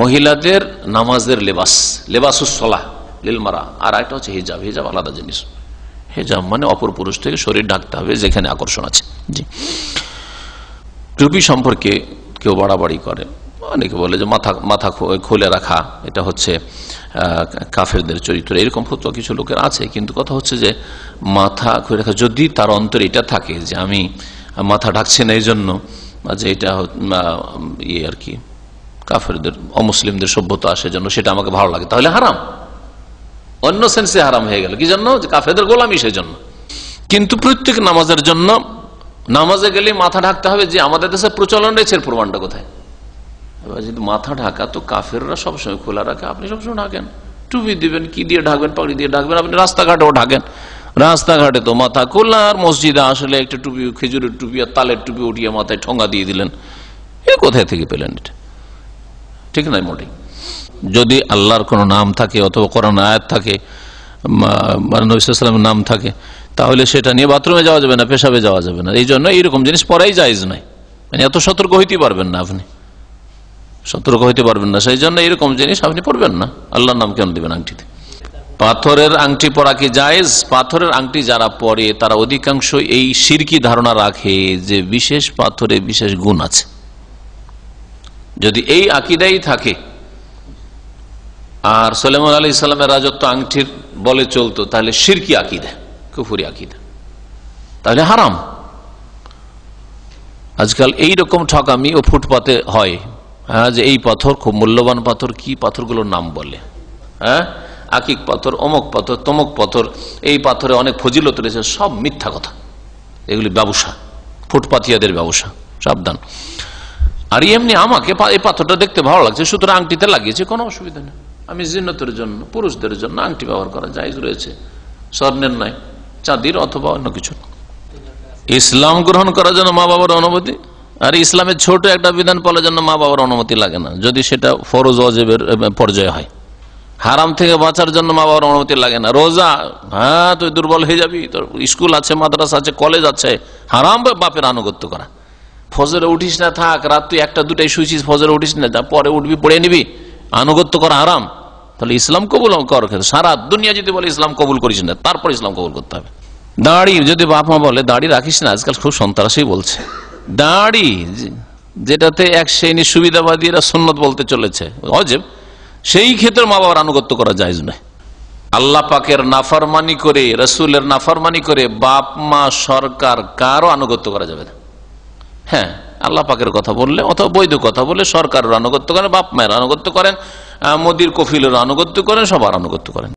মহিলাদের নামাজের লেবাস, লেবাসুস সালাহ লিল মারা। আর একটা হচ্ছে হিজাব, হিজাব আলাদা জিনিস। হিজাব মানে অপর পুরুষ থেকে শরীর ঢাকতে হবে যেখানে আকর্ষণ আছে। জি, টুপি সম্পর্কে কেউ বাড়াবাড়ি করে, অনেকে বলে যে মাথা খুলে রাখা এটা হচ্ছে কাফেরদের চরিত্র, এরকম ফতোয়া কিছু লোকের আছে। কিন্তু কথা হচ্ছে যে মাথা খুলে রাখা, যদি তার অন্তরে এটা থাকে যে আমি মাথা ঢাকছি না এই জন্য যে এটা ইয়ে আর কি কাফেরদের, অমুসলিমদের সভ্যতা আসে জন্য, সেটা আমাকে ভালো লাগে, তাহলে হারাম, অন্য সেন্সে হারাম হয়ে গেল। কি জন্য? যে কাফেরদের গোলামি, সেই জন্য। কিন্তু প্রত্যেক নামাজের জন্য, নামাজে গেলে মাথা ঢাকতে হবে, যে আমাদের দেশে প্রচলন রয়েছে, প্রমাণটা কোথায়? এবার যদি মাথা ঢাকা, তো কাফেররা সবসময় খোলা রাখে, আপনি সবসময় ঢাকেন। টুপি দিবেন, কি দিয়ে ঢাকবেন? পাগড়ি দিয়ে ঢাকবেন। আপনি রাস্তাঘাটেও ঢাকেন, রাস্তাঘাটে তো মাথা খোলা, আর মসজিদে আসলে একটা টুপি, খেজুরের টুপি আর তালের টুপি উঠিয়ে মাথায় ঠোঙ্গা দিয়ে দিলেন, এ কোথায় থেকে পেলেন? এটা ঠিক নয় মোটেই। যদি আল্লাহর কোন নাম থাকে, অথবা কোরআন আয়াত থাকে, নবী সাল্লাল্লাহু আলাইহি ওয়াসাল্লামের নাম থাকে, তাহলে সেটা নিয়ে বাথরুমে যাওয়া যাবে না, পেশাবে যাওয়া যাবে না। এই জন্য এইরকম জিনিস পরাই জায়েজ নয়। মানে এত সতর্ক হইতে পারবেন না, আপনি সতর্ক হইতে পারবেন না, সেই জন্য এরকম জিনিস আপনি পড়বেন না। আল্লাহর নাম কেন দিবেন আংটিতে? পাথরের আংটি পরা কি জায়েজ? পাথরের আংটি যারা পরে তারা অধিকাংশ এই শিরকি ধারণা রাখে যে বিশেষ পাথরে বিশেষ গুণ আছে। যদি এই আকীদাই থাকে, আর সুলাইমান আলাইহিস সালামের রাজত্ব আংটির বলে চলতো, তাহলে শিরকি আকীদা, কুফরি আকীদা, তাহলে হারাম। আজকাল এইরকম ঠকামি ও ফুটপাতে হয়, হ্যাঁ, যে এই পাথর খুব মূল্যবান পাথর, কি পাথরগুলোর নাম বলে, হ্যাঁ, আকিক পাথর, অমক পাথর, তমক পাথর, এই পাথরে অনেক ফজিলত রয়েছে, সব মিথ্যা কথা। এগুলি ব্যবসা, ফুটপাতিয়াদের ব্যবসা, সাবধান। আর এমনি আমাকে এই পাথরটা দেখতে ভালো লাগছে, সুতরাং আংটিতে লাগিয়েছে, কোনো অসুবিধা নেই। আমি জিন্নতের জন্য, পুরুষদের জন্য আংটি ব্যবহার করা জায়েজ রয়েছে, স্বর্ণের নয়, চাঁদির অথবা অন্য কিছু। ইসলাম গ্রহণ করার জন্য মা বাবার অনুমতি, আর ইসলামের ছোট একটা বিধান পালার জন্য মা বাবার অনুমতি লাগে না, যদি সেটা ফরজ ওয়াজিবের পর্যায়ে হয়। হারাম থেকে বাঁচার জন্য মা বাবার অনুমতি লাগে না। রোজা, হ্যাঁ তুই দুর্বল হয়ে যাবি, তোর স্কুল আছে, মাদ্রাসা আছে, কলেজ আছে, হারাম বাপের আনুগত্য করা। ফজরে উঠিস না, থাক, রাত তুই 1টা-2টায় শুয়েছিস, ফজরে উঠিস না, পরে উঠবি, পড়ে নিবি, আনুগত্য করা হারাম। তাহলে ইসলাম কবুল কর, সারা দুনিয়া যদি বলে ইসলাম কবুল করিস না, তারপর ইসলাম কবুল করতে হবে। দাড়ি, যদি বাপ মা বলে দাড়ি রাখিস না, আজকাল খুব সন্ত্রাসী বলছে, দাড়ি যেটাতে এক শ্রেণী সুবিধাবাদীরা সুন্নত বলতে চলেছে ওয়াজিব, সেই ক্ষেত্রে মা বাবার আনুগত্য করা জায়েজ নয়। আল্লাহ পাকের নাফরমানি করে, রাসূলের নাফরমানি করে বাপ মা, সরকার, কারো আনুগত্য করা যাবে না। হ্যাঁ, আল্লাহ পাকের কথা বললে অথবা বৈধ কথা বললে সরকারের আনুগত্য করেন, বাপ মায়ের আনুগত্য করেন, মোদির কফিলের আনুগত্য করেন, সবার আনুগত্য করেন।